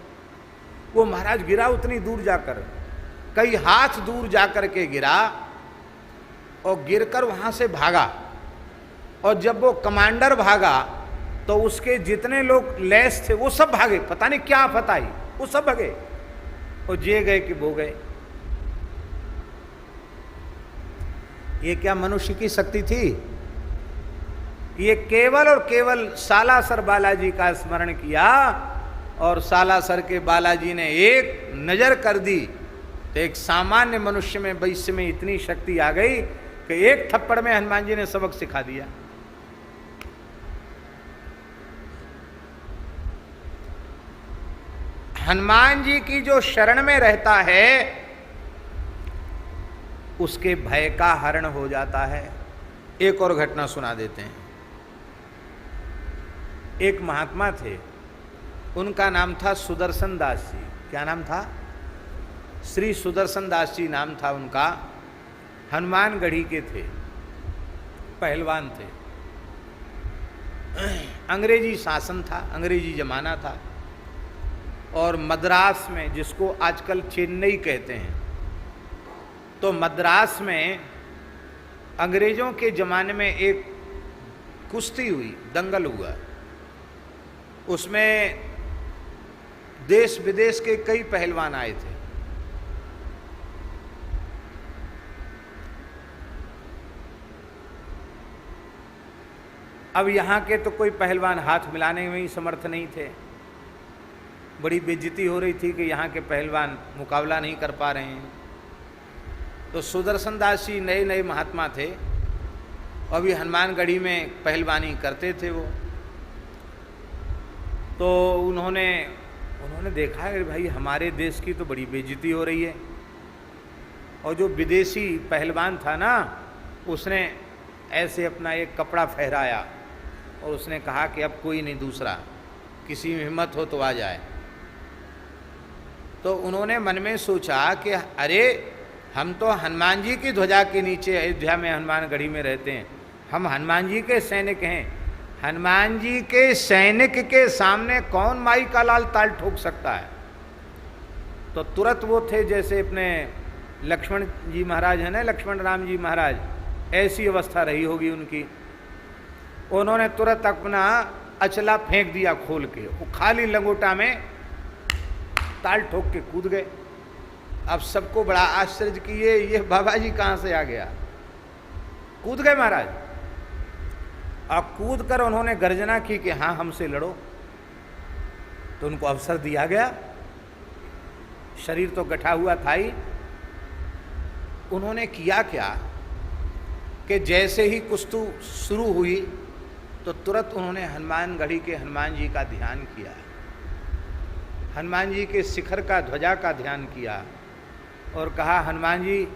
वो महाराज गिरा उतनी दूर जाकर, कई हाथ दूर जाकर के गिरा और गिरकर वहाँ से भागा। और जब वो कमांडर भागा तो उसके जितने लोग लैस थे वो सब भागे, पता नहीं क्या आफत आई, वो सब भागे और जे गए कि वो गए। ये क्या मनुष्य की शक्ति थी? ये केवल और केवल सालासर बालाजी का स्मरण किया और सालासर के बालाजी ने एक नजर कर दी तो एक सामान्य मनुष्य में, वैश्य में इतनी शक्ति आ गई कि एक थप्पड़ में हनुमान जी ने सबक सिखा दिया। हनुमान जी की जो शरण में रहता है उसके भय का हरण हो जाता है। एक और घटना सुना देते हैं। एक महात्मा थे, उनका नाम था सुदर्शन दास जी। क्या नाम था? श्री सुदर्शन दास जी नाम था उनका। हनुमानगढ़ी के थे, पहलवान थे। अंग्रेजी शासन था, अंग्रेजी जमाना था और मद्रास में, जिसको आजकल चेन्नई कहते हैं, तो मद्रास में अंग्रेजों के ज़माने में एक कुश्ती हुई, दंगल हुआ। उसमें देश विदेश के कई पहलवान आए थे। अब यहाँ के तो कोई पहलवान हाथ मिलाने में ही समर्थ नहीं थे। बड़ी बेइज्जती हो रही थी कि यहाँ के पहलवान मुकाबला नहीं कर पा रहे हैं। तो सुदर्शन दास जी नए नए महात्मा थे, अभी हनुमानगढ़ी में पहलवानी करते थे वो। तो उन्होंने देखा है भाई हमारे देश की तो बड़ी बेइज्जती हो रही है। और जो विदेशी पहलवान था ना, उसने ऐसे अपना एक कपड़ा फहराया और उसने कहा कि अब कोई नहीं दूसरा, किसी में हिम्मत हो तो आ जाए। तो उन्होंने मन में सोचा कि अरे हम तो हनुमान जी की ध्वजा के नीचे अयोध्या में हनुमानगढ़ी में रहते हैं, हम हनुमान जी के सैनिक हैं, हनुमान जी के सैनिक के सामने कौन माई का लाल ताल ठोक सकता है। तो तुरंत वो थे जैसे अपने लक्ष्मण जी महाराज है ना, लक्ष्मण राम जी महाराज, ऐसी अवस्था रही होगी उनकी। उन्होंने तुरंत अपना अचला फेंक दिया खोल के, वो खाली लंगोटा में ताल ठोक के कूद गए। अब सबको बड़ा आश्चर्य कि ये बाबा जी कहाँ से आ गया। कूद गए महाराज, और कूद कर उन्होंने गर्जना की कि हाँ हमसे लड़ो। तो उनको अवसर दिया गया, शरीर तो गठा हुआ था ही। उन्होंने किया क्या कि जैसे ही कुश्ती शुरू हुई तो तुरंत उन्होंने हनुमानगढ़ी के हनुमान जी का ध्यान किया, हनुमान जी के शिखर का, ध्वजा का ध्यान किया और कहा हनुमान जी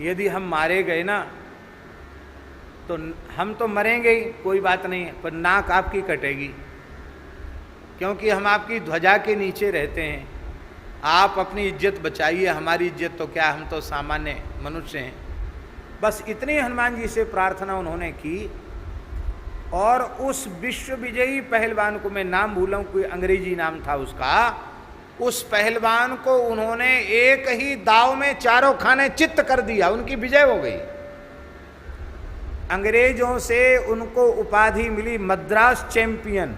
यदि हम मारे गए ना तो हम तो मरेंगे ही, कोई बात नहीं है, पर नाक आपकी कटेगी, क्योंकि हम आपकी ध्वजा के नीचे रहते हैं। आप अपनी इज्जत बचाइए, हमारी इज्जत तो क्या, हम तो सामान्य मनुष्य हैं। बस इतनी हनुमान जी से प्रार्थना उन्होंने की। और उस विश्व विजयी पहलवान को, मैं नाम भूला हूँ, कोई अंग्रेजी नाम था उसका, उस पहलवान को उन्होंने एक ही दाव में चारों खाने चित्त कर दिया, उनकी विजय हो गई। अंग्रेजों से उनको उपाधि मिली मद्रास चैंपियन।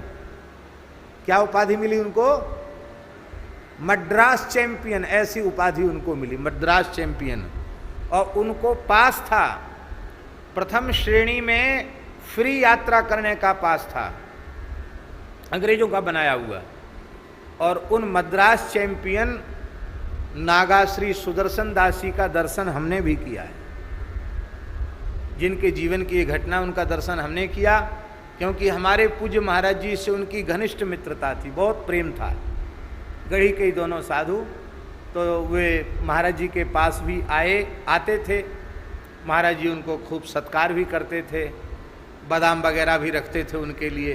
क्या उपाधि मिली उनको? मद्रास चैंपियन, ऐसी उपाधि उनको मिली, मद्रास चैंपियन। और उनको पास था, प्रथम श्रेणी में फ्री यात्रा करने का पास था, अंग्रेजों का बनाया हुआ। और उन मद्रास चैंपियन नागा श्री सुदर्शन दास जी का दर्शन हमने भी किया है। जिनके जीवन की ये घटना, उनका दर्शन हमने किया, क्योंकि हमारे पूज्य महाराज जी से उनकी घनिष्ठ मित्रता थी, बहुत प्रेम था। गढ़ी के दोनों साधु, तो वे महाराज जी के पास भी आते थे। महाराज जी उनको खूब सत्कार भी करते थे, बादाम वगैरह भी रखते थे उनके लिए।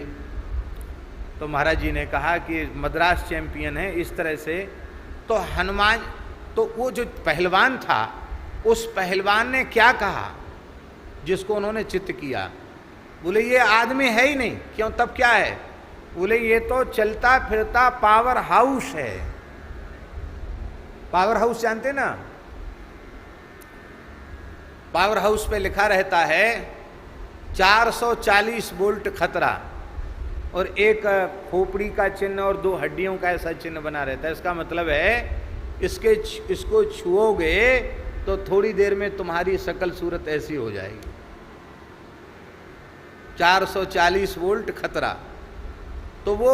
तो महाराज जी ने कहा कि मद्रास चैंपियन है, इस तरह से। तो तो वो जो पहलवान था, उस पहलवान ने क्या कहा जिसको उन्होंने चित्त किया? बोले ये आदमी है ही नहीं। क्यों, तब क्या है? बोले ये तो चलता फिरता पावर हाउस है। पावर हाउस जानते ना? पावर हाउस पे लिखा रहता है 440 वोल्ट खतरा, और एक खोपड़ी का चिन्ह और 2 हड्डियों का ऐसा चिन्ह बना रहता है। इसका मतलब है इसको छुओगे तो थोड़ी देर में तुम्हारी शकल सूरत ऐसी हो जाएगी। 440 वोल्ट खतरा। तो वो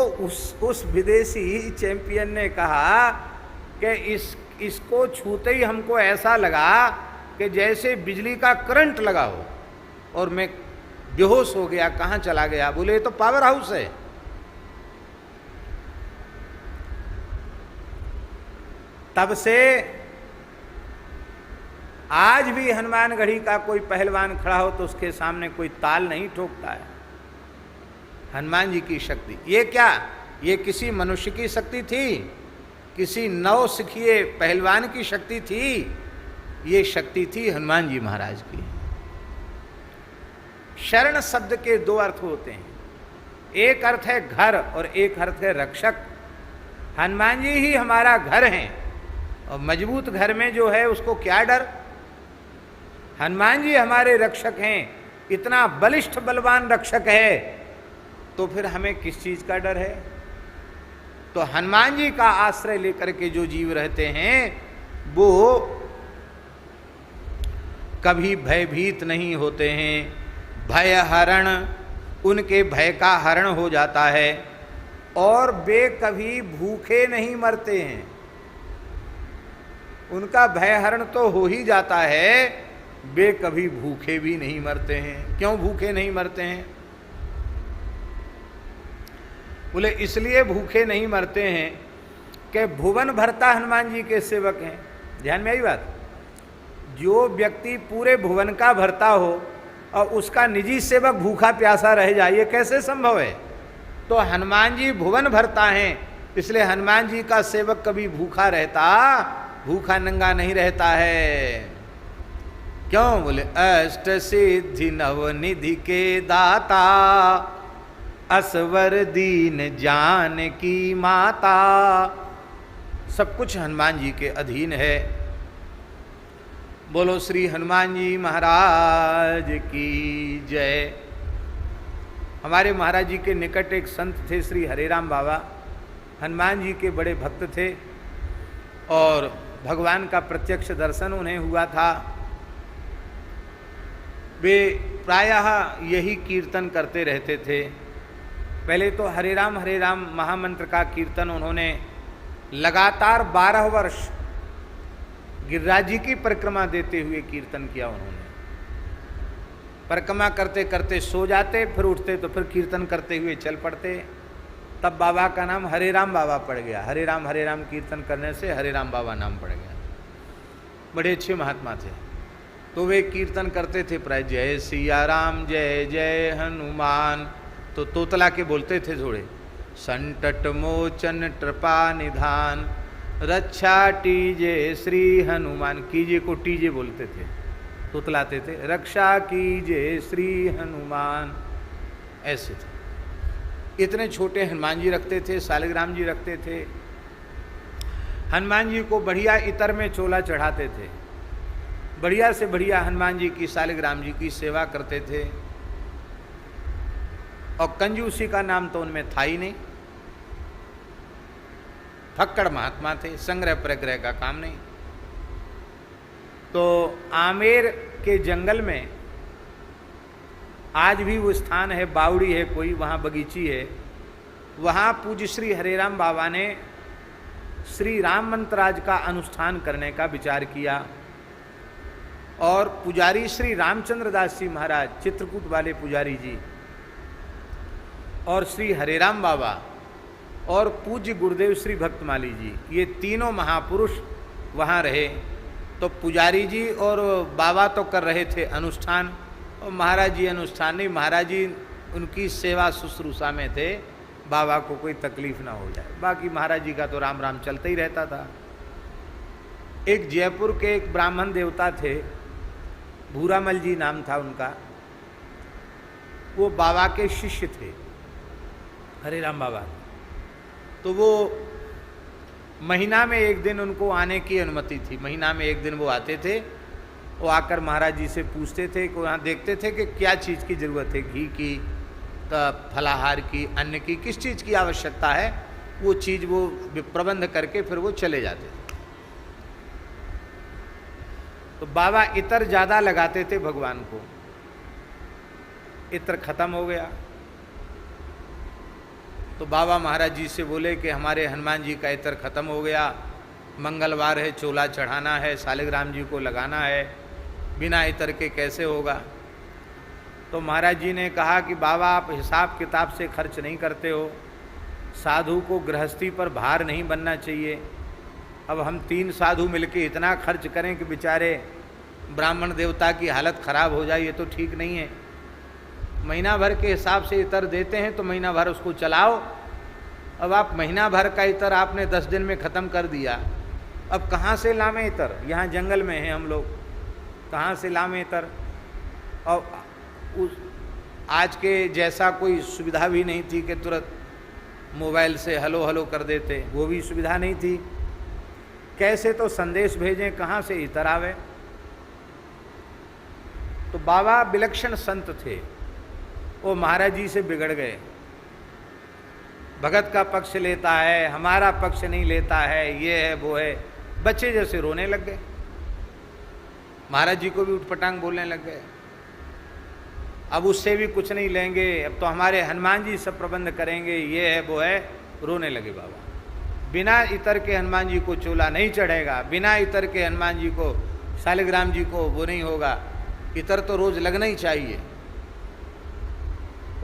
उस विदेशी चैंपियन ने कहा कि इसको छूते ही हमको ऐसा लगा कि जैसे बिजली का करंट लगा हो, और मैं बेहोश हो गया। कहाँ चला गया? बोले ये तो पावर हाउस है। तब से आज भी हनुमानगढ़ी का कोई पहलवान खड़ा हो तो उसके सामने कोई ताल नहीं ठोकता है। हनुमान जी की शक्ति ये क्या? ये किसी मनुष्य की शक्ति थी? किसी नव सिखिए पहलवान की शक्ति थी? ये शक्ति थी हनुमान जी महाराज की। शरण शब्द के 2 अर्थ होते हैं। एक अर्थ है घर और एक अर्थ है रक्षक। हनुमान जी ही हमारा घर हैं, और मजबूत घर में जो है उसको क्या डर? हनुमान जी हमारे रक्षक हैं। इतना बलिष्ठ बलवान रक्षक है तो फिर हमें किस चीज का डर है? तो हनुमान जी का आश्रय लेकर के जो जीव रहते हैं वो कभी भयभीत नहीं होते हैं। भय हरण, उनके भय का हरण हो जाता है, और वे कभी भूखे नहीं मरते हैं। उनका भय हरण तो हो ही जाता है, वे कभी भूखे भी नहीं मरते हैं। क्यों भूखे नहीं मरते हैं? बोले इसलिए भूखे नहीं मरते हैं कि भुवन भरता हनुमान जी के सेवक हैं। ध्यान में आई बात? जो व्यक्ति पूरे भुवन का भरता हो और उसका निजी सेवक भूखा प्यासा रह जाए, ये कैसे संभव है? तो हनुमान जी भुवन भरता हैं, इसलिए हनुमान जी का सेवक कभी भूखा रहता, भूखा नंगा नहीं रहता है। क्यों? बोले अष्ट सिद्धि नवनिधि के दाता, असवर दीन जान की माता। सब कुछ हनुमान जी के अधीन है। बोलो श्री हनुमान जी महाराज की जय। हमारे महाराज जी के निकट एक संत थे श्री हरेराम बाबा। हनुमान जी के बड़े भक्त थे और भगवान का प्रत्यक्ष दर्शन उन्हें हुआ था। वे प्रायः यही कीर्तन करते रहते थे। पहले तो हरे राम महामंत्र का कीर्तन उन्होंने लगातार 12 वर्ष गिरिराज जी की परिक्रमा देते हुए कीर्तन किया। उन्होंने परिक्रमा करते करते सो जाते, फिर उठते तो फिर कीर्तन करते हुए चल पड़ते। तब बाबा का नाम हरे राम बाबा पड़ गया। हरे राम कीर्तन करने से हरे राम बाबा नाम पड़ गया। बड़े अच्छे महात्मा थे। तो वे कीर्तन करते थे प्राय जय सिया राम जय जय हनुमान। तो तोतला के बोलते थे थोड़े, संकट मोचन कृपा निधान, रक्षा टीजे श्री हनुमान। कीजे को टीजे बोलते थे, तोतलाते थे, रक्षा कीजे श्री हनुमान, ऐसे थे। इतने छोटे हनुमान जी रखते थे, शालिग्राम जी रखते थे। हनुमान जी को बढ़िया इतर में चोला चढ़ाते थे, बढ़िया से बढ़िया हनुमान जी की शालिग्राम जी की सेवा करते थे। और कंजूसी का नाम तो उनमें था ही नहीं। फक्कड़ महात्मा थे, संग्रह प्रग्रह का काम नहीं। तो आमेर के जंगल में आज भी वो स्थान है, बावड़ी है कोई, वहाँ बगीची है। वहाँ पूज्य श्री हरेराम बाबा ने श्री राम मंत्राज का अनुष्ठान करने का विचार किया। और पुजारी श्री रामचंद्र दास जी महाराज, चित्रकूट वाले पुजारी जी, और श्री हरेराम बाबा और पूज्य गुरुदेव श्री भक्तमाली जी, ये तीनों महापुरुष वहाँ रहे। तो पुजारी जी और बाबा तो कर रहे थे अनुष्ठान, और महाराज जी अनुष्ठान नहीं, महाराज जी उनकी सेवा शुश्रूषा में थे, बाबा को कोई तकलीफ ना हो जाए। बाकी महाराज जी का तो राम राम चलता ही रहता था। एक जयपुर के एक ब्राह्मण देवता थे, भूरामल जी नाम था उनका। वो बाबा के शिष्य थे, हरे राम बाबा। तो वो महीना में एक दिन उनको आने की अनुमति थी, महीना में एक दिन वो आते थे। वो आकर महाराज जी से पूछते थे कि वहाँ देखते थे कि क्या चीज़ की ज़रूरत है, घी की, फलाहार की, अन्न की, किस चीज़ की आवश्यकता है, वो चीज़ वो प्रबंध करके फिर वो चले जाते थे। तो बाबा इत्र ज़्यादा लगाते थे भगवान को, इत्र खत्म हो गया तो बाबा महाराज जी से बोले कि हमारे हनुमान जी का इत्र खत्म हो गया, मंगलवार है, चोला चढ़ाना है, शालिग्राम जी को लगाना है, बिना इत्र के कैसे होगा। तो महाराज जी ने कहा कि बाबा आप हिसाब किताब से खर्च नहीं करते हो, साधु को गृहस्थी पर भार नहीं बनना चाहिए। अब हम 3 साधु मिलके इतना खर्च करें कि बेचारे ब्राह्मण देवता की हालत खराब हो जाए, ये तो ठीक नहीं है। महीना भर के हिसाब से इतर देते हैं तो महीना भर उसको चलाओ। अब आप महीना भर का इतर आपने 10 दिन में ख़त्म कर दिया, अब कहाँ से लावें इतर? यहाँ जंगल में हैं हम लोग, कहाँ से लावें इतर? और उस आज के जैसा कोई सुविधा भी नहीं थी कि तुरंत मोबाइल से हलो हलो कर देते, वो भी सुविधा नहीं थी। कैसे तो संदेश भेजें, कहाँ से इतर आवे? तो बाबा विलक्षण संत थे, वो महाराज जी से बिगड़ गए। भगत का पक्ष लेता है, हमारा पक्ष नहीं लेता है, ये है वो है, बच्चे जैसे रोने लग गए। महाराज जी को भी उठपटांग बोलने लग गए, अब उससे भी कुछ नहीं लेंगे, अब तो हमारे हनुमान जी सब प्रबंध करेंगे, ये है वो है, रोने लगे बाबा। बिना इतर के हनुमान जी को चोला नहीं चढ़ेगा, बिना इतर के हनुमान जी को, शालिग्राम जी को वो नहीं होगा, इतर तो रोज लगना ही चाहिए।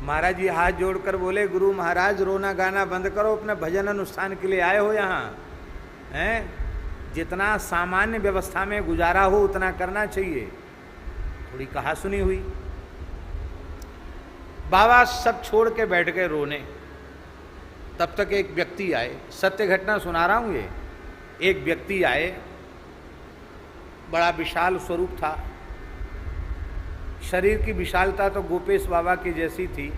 महाराज जी हाथ जोड़कर बोले, गुरु महाराज रोना गाना बंद करो, अपने भजन अनुष्ठान के लिए आए हो यहाँ, हैं? जितना सामान्य व्यवस्था में गुजारा हो उतना करना चाहिए। थोड़ी कहा सुनी हुई। बाबा सब छोड़ के बैठ गए रोने। तब तक एक व्यक्ति आए, सत्य घटना सुना रहा हूँ ये। एक व्यक्ति आए, बड़ा विशाल स्वरूप था, शरीर की विशालता तो गोपेश बाबा की जैसी थी,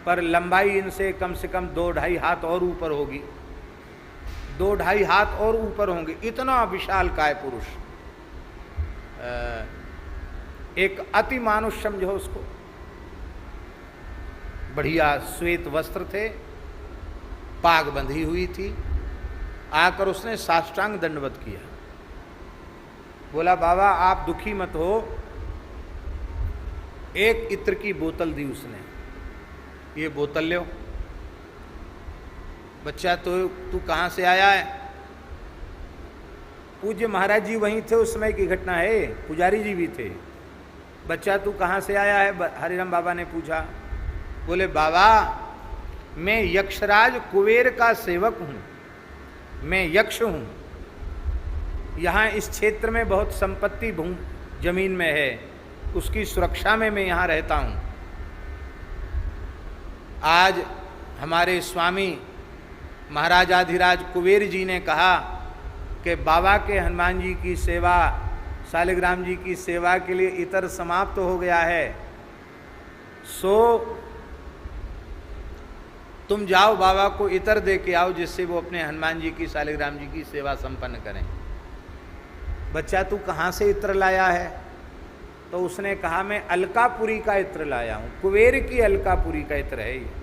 पर लंबाई इनसे कम से कम 2-2.5 हाथ और ऊपर होगी, 2-2.5 हाथ और ऊपर होंगे, इतना विशाल काय पुरुष। एक अति मानुष समझो उसको। बढ़िया श्वेत वस्त्र थे, पाग बंधी हुई थी। आकर उसने साष्टांग दंडवत किया, बोला बाबा आप दुखी मत हो। एक इत्र की बोतल दी उसने, ये बोतल लो। बच्चा तो तू कहाँ से आया है? पूज्य महाराज जी वहीं थे, उस समय की घटना है, पुजारी जी भी थे। बच्चा तू कहाँ से आया है? हरिराम बाबा ने पूछा। बोले बाबा मैं यक्षराज कुबेर का सेवक हूँ, मैं यक्ष हूँ। यहाँ इस क्षेत्र में बहुत संपत्ति जमीन में है, उसकी सुरक्षा में मैं यहाँ रहता हूँ। आज हमारे स्वामी महाराजाधिराज कुबेर जी ने कहा कि बाबा के हनुमान जी की सेवा, शालिग्राम जी की सेवा के लिए इतर समाप्त हो गया है, सो तुम जाओ बाबा को इतर दे के आओ, जिससे वो अपने हनुमान जी की, शालिग्राम जी की सेवा संपन्न करें। बच्चा तू कहाँ से इत्र लाया है? तो उसने कहा मैं अलकापुरी का इत्र लाया हूँ, कुबेर की अलकापुरी का इत्र है ये।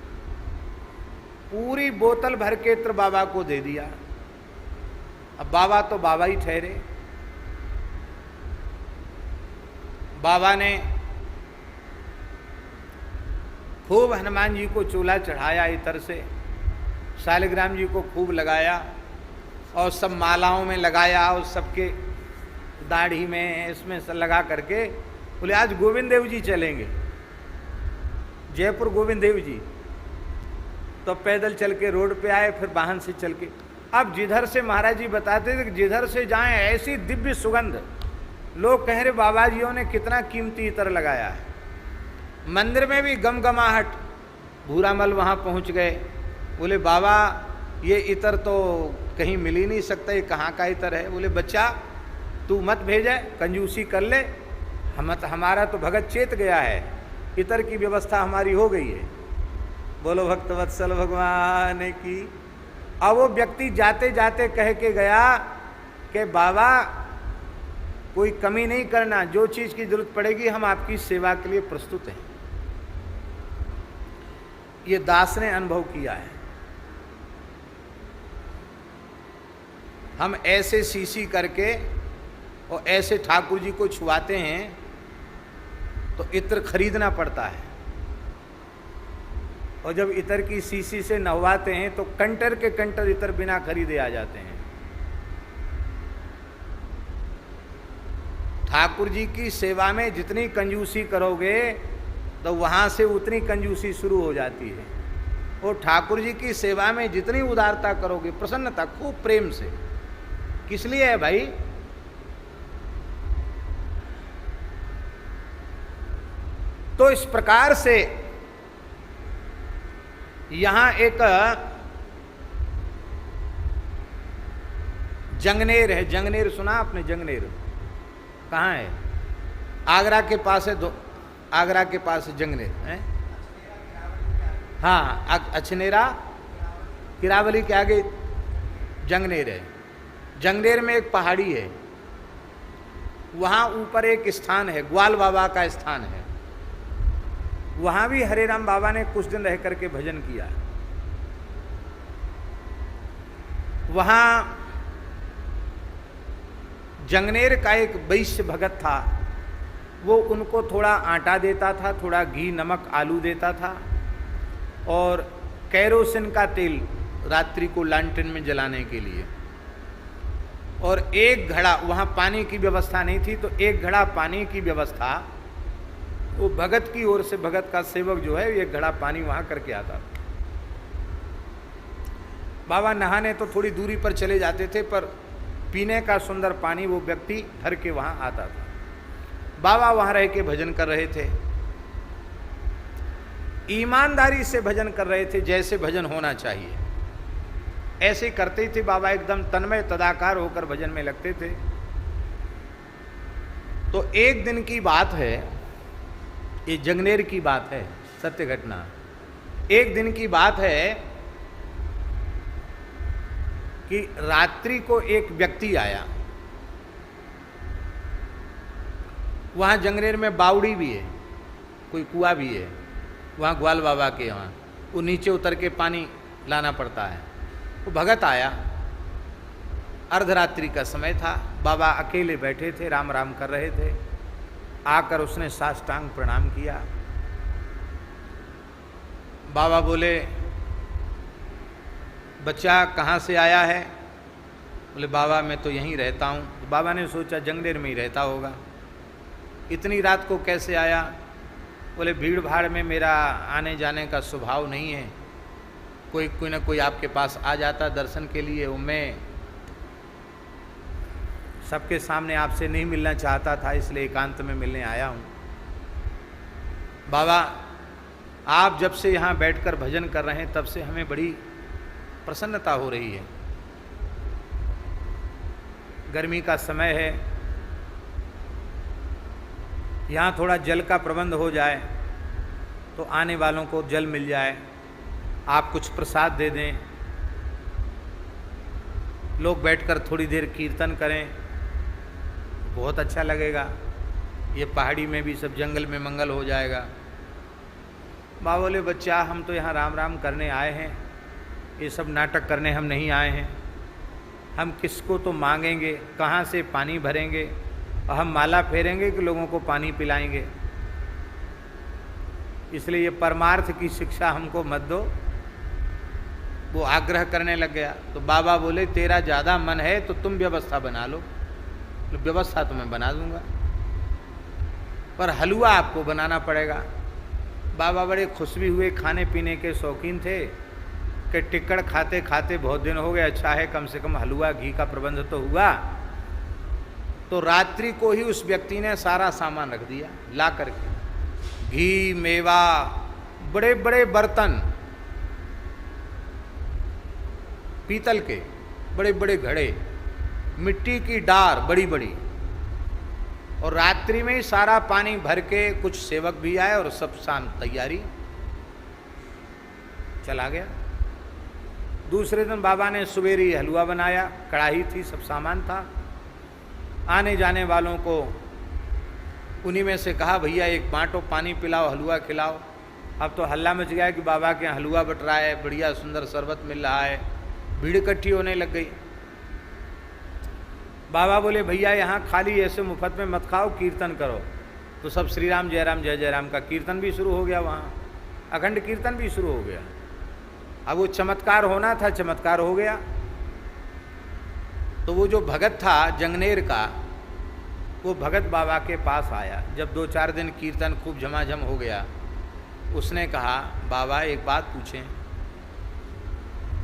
पूरी बोतल भर के इत्र बाबा को दे दिया। अब बाबा तो बाबा ही ठहरे। बाबा ने खूब हनुमान जी को चूल्हा चढ़ाया इतर से, शालिग्राम जी को खूब लगाया और सब मालाओं में लगाया और सबके दाढ़ी में इसमें से लगा करके बोले आज गोविंद देव जी चलेंगे, जयपुर गोविंद देव जी। तो पैदल चल के रोड पे आए, फिर वाहन से चल के। अब जिधर से महाराज जी बताते थे कि जिधर से जाएं ऐसी दिव्य सुगंध, लोग कह रहे बाबा जियों ने कितना कीमती इतर लगाया है। मंदिर में भी गमगमाहट। भूरामल वहाँ पहुँच गए, बोले बाबा ये इतर तो कहीं मिल ही नहीं सकता, ये कहाँ का इतर है। बोले बच्चा तू मत भेजे, कंजूसी कर ले, हमारा तो भगत चेत गया है, इतर की व्यवस्था हमारी हो गई है। बोलो भक्त वत्सल भगवान की। अब वो व्यक्ति जाते जाते कह के गया कि बाबा कोई कमी नहीं करना, जो चीज की जरूरत पड़ेगी हम आपकी सेवा के लिए प्रस्तुत हैं। ये दास ने अनुभव किया है। हम ऐसे सीसी करके और ऐसे ठाकुर जी को छुआते हैं तो इत्र खरीदना पड़ता है, और जब इतर की सीसी से नहवाते हैं तो कंटर के कंटर इतर बिना खरीदे आ जाते हैं। ठाकुर जी की सेवा में जितनी कंजूसी करोगे तो वहां से उतनी कंजूसी शुरू हो जाती है, और ठाकुर जी की सेवा में जितनी उदारता करोगे, प्रसन्नता, खूब प्रेम से, किस लिए है भाई? तो इस प्रकार से यहां एक जंगनेर है। जंगनेर सुना आपने? जंगनेर कहाँ है? आगरा के पास है। आगरा के पास है जंगनेर है। हाँ, अछनेरा किरावली के आगे जंगनेर है। जंगनेर में एक पहाड़ी है, वहाँ ऊपर एक स्थान है, ग्वाल बाबा का स्थान है। वहाँ भी हरे राम बाबा ने कुछ दिन रह करके भजन किया। वहाँ जंगनेर का एक वैश्य भगत था, वो उनको थोड़ा आटा देता था, थोड़ा घी नमक आलू देता था, और कैरोसिन का तेल रात्रि को लालटेन में जलाने के लिए। और एक घड़ा, वहाँ पानी की व्यवस्था नहीं थी, तो एक घड़ा पानी की व्यवस्था वो भगत की ओर से, भगत का सेवक जो है, एक घड़ा पानी वहाँ करके आता। बाबा नहाने तो थोड़ी दूरी पर चले जाते थे, पर पीने का सुंदर पानी वो व्यक्ति भर के वहाँ आता था। बाबा वहाँ रह के भजन कर रहे थे, ईमानदारी से भजन कर रहे थे, जैसे भजन होना चाहिए ऐसे करते थे बाबा। एकदम तन्मय तदाकार होकर भजन में लगते थे। तो एक दिन की बात है, ये जंगनेर की बात है, सत्य घटना। एक दिन की बात है कि रात्रि को एक व्यक्ति आया। वहाँ जंगनेर में बावड़ी भी है, कोई कुआं भी है वहाँ ग्वाल बाबा के वहाँ, वो नीचे उतर के पानी लाना पड़ता है। वो भगत आया, अर्धरात्रि का समय था, बाबा अकेले बैठे थे, राम राम कर रहे थे। आकर उसने साष्टांग प्रणाम किया। बाबा बोले, बच्चा कहाँ से आया है? बोले बाबा मैं तो यहीं रहता हूँ। तो बाबा ने सोचा जंगनेर में ही रहता होगा, इतनी रात को कैसे आया? बोले भीड़ भाड़ में मेरा आने जाने का स्वभाव नहीं है, कोई ना कोई आपके पास आ जाता दर्शन के लिए, वो मैं सबके सामने आपसे नहीं मिलना चाहता था, इसलिए एकांत में मिलने आया हूँ। बाबा आप जब से यहाँ बैठकर भजन कर रहे हैं तब से हमें बड़ी प्रसन्नता हो रही है। गर्मी का समय है, यहाँ थोड़ा जल का प्रबंध हो जाए तो आने वालों को जल मिल जाए, आप कुछ प्रसाद दे दें, लोग बैठकर थोड़ी देर कीर्तन करें, बहुत अच्छा लगेगा। ये पहाड़ी में भी सब जंगल में मंगल हो जाएगा। बाबा बोले बच्चा हम तो यहाँ राम राम करने आए हैं, ये सब नाटक करने हम नहीं आए हैं। हम किसको तो मांगेंगे, कहाँ से पानी भरेंगे, और हम माला फेरेंगे कि लोगों को पानी पिलाएंगे। इसलिए ये परमार्थ की शिक्षा हमको मत दो। वो आग्रह करने लग गया। तो बाबा बोले तेरा ज़्यादा मन है तो तुम व्यवस्था बना लो। तो व्यवस्था तो मैं बना दूंगा, पर हलवा आपको बनाना पड़ेगा। बाबा बड़े खुश भी हुए, खाने पीने के शौकीन थे कि टिक्कड़ खाते खाते बहुत दिन हो गए, अच्छा है कम से कम हलवा घी का प्रबंध तो हुआ। तो रात्रि को ही उस व्यक्ति ने सारा सामान रख दिया ला करके, घी मेवा, बड़े बड़े बर्तन पीतल के, बड़े बड़े घड़े, मिट्टी की डार बड़ी बड़ी, और रात्रि में ही सारा पानी भर के कुछ सेवक भी आए और सब शाम तैयारी, चला गया। दूसरे दिन बाबा ने सवेरे हलवा बनाया, कढ़ाई थी, सब सामान था। आने जाने वालों को उन्हीं में से कहा भैया एक बांटो, पानी पिलाओ, हलवा खिलाओ। अब तो हल्ला मच गया कि बाबा के यहाँ हलवा बट रहा है, बढ़िया सुंदर शरबत मिल रहा है, भीड़ इकट्ठी होने लग गई। बाबा बोले भैया यहाँ खाली ऐसे मुफ्त में मत खाओ, कीर्तन करो। तो सब श्री राम जय राम जय जय राम का कीर्तन भी शुरू हो गया, वहाँ अखंड कीर्तन भी शुरू हो गया। अब वो चमत्कार होना था, चमत्कार हो गया। तो वो जो भगत था जंगनेर का, वो भगत बाबा के पास आया। जब 2-4 दिन कीर्तन खूब झमाझम हो गया, उसने कहा बाबा एक बात पूछें,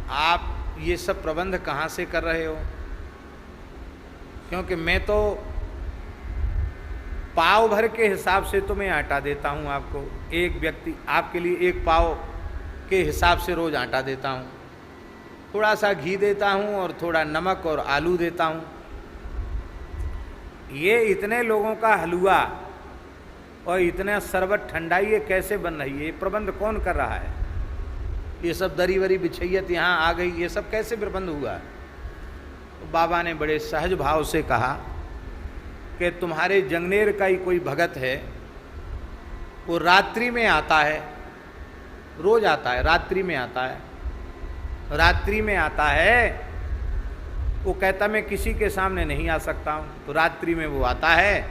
आप ये सब प्रबंध कहाँ से कर रहे हो? क्योंकि मैं तो पाव भर के हिसाब से तो मैं आटा देता हूँ आपको, एक व्यक्ति आपके लिए 1 पाव के हिसाब से रोज़ आटा देता हूँ, थोड़ा सा घी देता हूँ और थोड़ा नमक और आलू देता हूँ। ये इतने लोगों का हलवा और इतना शरबत ठंडा ये कैसे बन रही है? ये प्रबंध कौन कर रहा है? ये सब दरी वरी बिछैयत यहाँ आ गई, ये सब कैसे प्रबंध हुआ? तो बाबा ने बड़े सहज भाव से कहा कि तुम्हारे जंगनेर का ही कोई भगत है, वो रात्रि में आता है, रोज आता है, रात्रि में आता है, रात्रि में आता है। वो कहता मैं किसी के सामने नहीं आ सकता हूँ, तो रात्रि में वो आता है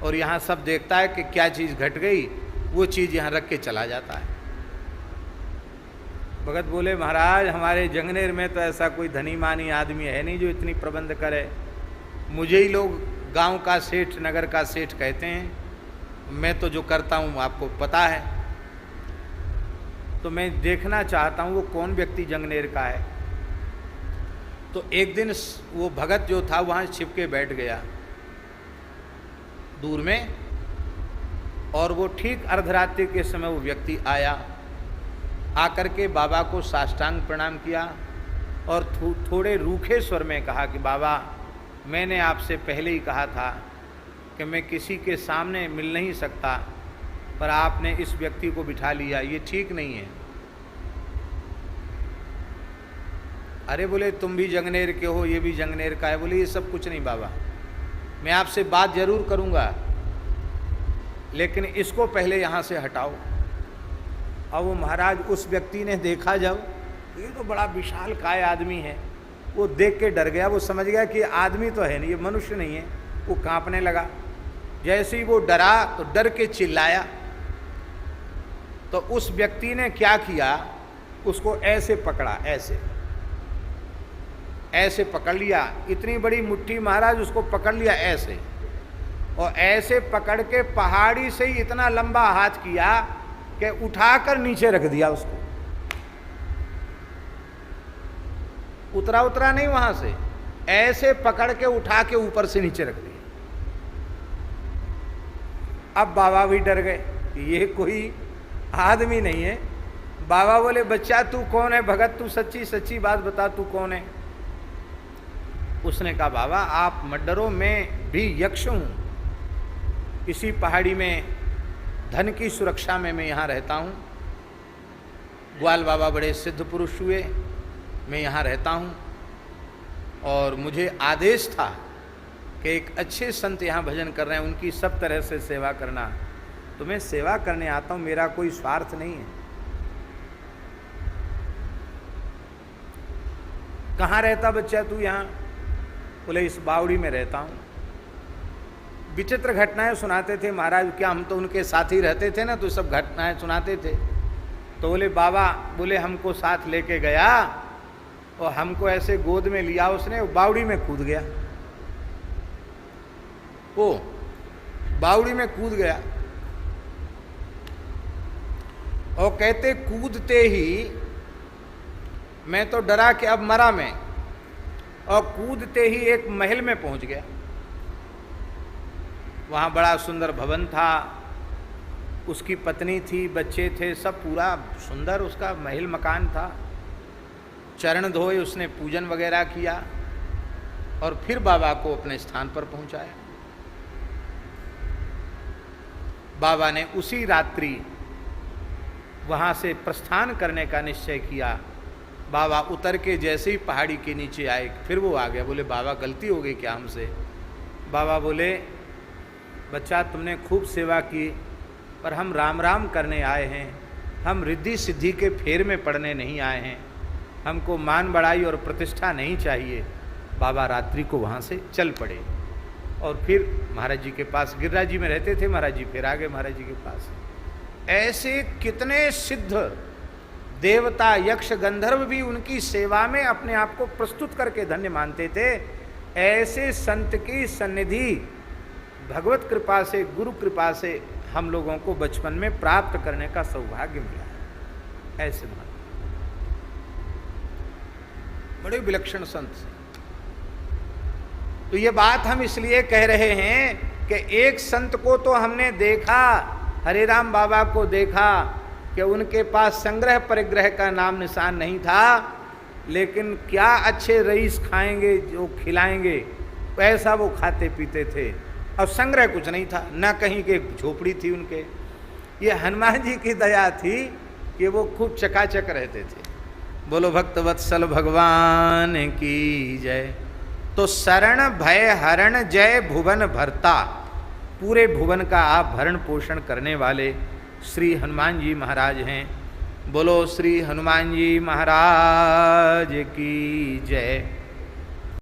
और यहाँ सब देखता है कि क्या चीज़ घट गई, वो चीज़ यहाँ रख के चला जाता है। भगत बोले महाराज हमारे जंगनेर में तो ऐसा कोई धनी मानी आदमी है नहीं जो इतनी प्रबंध करे, मुझे ही लोग गांव का सेठ, नगर का सेठ कहते हैं, मैं तो जो करता हूँ आपको पता है। तो मैं देखना चाहता हूँ वो कौन व्यक्ति जंगनेर का है। तो एक दिन वो भगत जो था वहाँ छिप के बैठ गया दूर में, और वो ठीक अर्धरात्रि के समय वो व्यक्ति आया, आकर के बाबा को साष्टांग प्रणाम किया और थोड़े रूखे स्वर में कहा कि बाबा मैंने आपसे पहले ही कहा था कि मैं किसी के सामने मिल नहीं सकता, पर आपने इस व्यक्ति को बिठा लिया, ये ठीक नहीं है। अरे बोले तुम भी जंगनेर के हो, ये भी जंगनेर का है। बोले ये सब कुछ नहीं बाबा, मैं आपसे बात जरूर करूँगा, लेकिन इसको पहले यहाँ से हटाओ। अब वो महाराज उस व्यक्ति ने देखा जब, ये तो बड़ा विशाल काय आदमी है, वो देख के डर गया। वो समझ गया कि आदमी तो है नहीं, ये मनुष्य नहीं है। वो कांपने लगा। जैसे ही वो डरा तो डर के चिल्लाया। तो उस व्यक्ति ने क्या किया, उसको ऐसे पकड़ा, ऐसे ऐसे पकड़ लिया, इतनी बड़ी मुट्ठी महाराज उसको पकड़ लिया ऐसे, और ऐसे पकड़ के पहाड़ी से ही इतना लंबा हाथ किया कि उठाकर नीचे रख दिया उसको। उतरा नहीं वहां से, ऐसे पकड़ के उठा के ऊपर से नीचे रख दिया। अब बाबा भी डर गए कि ये कोई आदमी नहीं है। बाबा बोले बच्चा तू कौन है? भगत तू सच्ची सच्ची बात बता, तू कौन है? उसने कहा बाबा आप मत डरो, मैं भी यक्ष हूं, इसी पहाड़ी में धन की सुरक्षा में मैं यहाँ रहता हूँ। ग्वाल बाबा बड़े सिद्ध पुरुष हुए, मैं यहाँ रहता हूँ, और मुझे आदेश था कि एक अच्छे संत यहाँ भजन कर रहे हैं, उनकी सब तरह से सेवा करना, तो मैं सेवा करने आता हूँ, मेरा कोई स्वार्थ नहीं है। कहाँ रहता बच्चा तू यहाँ? बोले इस बावड़ी में रहता हूँ। विचित्र घटनाएं सुनाते थे महाराज, क्या हम तो उनके साथ ही रहते थे ना, तो सब घटनाएं सुनाते थे। तो बोले बाबा बोले हमको साथ लेके गया और हमको ऐसे गोद में लिया उसने, बावड़ी में कूद गया, वो बावड़ी में कूद गया। और कहते कूदते ही मैं तो डरा कि अब मरा मैं, और कूदते ही एक महल में पहुंच गया। वहाँ बड़ा सुंदर भवन था, उसकी पत्नी थी, बच्चे थे, सब पूरा सुंदर उसका महल मकान था। चरण धोए, उसने पूजन वगैरह किया, और फिर बाबा को अपने स्थान पर पहुंचाया। बाबा ने उसी रात्रि वहां से प्रस्थान करने का निश्चय किया। बाबा उतर के जैसे ही पहाड़ी के नीचे आए, फिर वो आ गया। बोले बाबा गलती हो गई क्या हमसे? बाबा बोले बच्चा तुमने खूब सेवा की, पर हम राम राम करने आए हैं, हम रिद्धि सिद्धि के फेर में पड़ने नहीं आए हैं, हमको मान बढ़ाई और प्रतिष्ठा नहीं चाहिए। बाबा रात्रि को वहाँ से चल पड़े और फिर महाराज जी के पास, गिरिराज जी में रहते थे महाराज जी, फिर आ गए महाराज जी के पास। ऐसे कितने सिद्ध देवता यक्ष गंधर्व भी उनकी सेवा में अपने आप को प्रस्तुत करके धन्य मानते थे। ऐसे संत की सन्निधि भगवत कृपा से, गुरु कृपा से हम लोगों को बचपन में प्राप्त करने का सौभाग्य मिला है। ऐसे मान बड़े विलक्षण संत से। तो ये बात हम इसलिए कह रहे हैं कि एक संत को तो हमने देखा, हरे राम बाबा को देखा कि उनके पास संग्रह परिग्रह का नाम निशान नहीं था, लेकिन क्या अच्छे रईस खाएंगे जो खिलाएंगे ऐसा वो खाते पीते थे, और संग्रह कुछ नहीं था, ना कहीं के झोपड़ी थी उनके। ये हनुमान जी की दया थी कि वो खूब चकाचक रहते थे। बोलो भक्तवत्सल भगवान की जय। तो शरण भय हरण जय भुवन भरता, पूरे भुवन का आप भरण पोषण करने वाले श्री हनुमान जी महाराज हैं। बोलो श्री हनुमान जी महाराज की जय।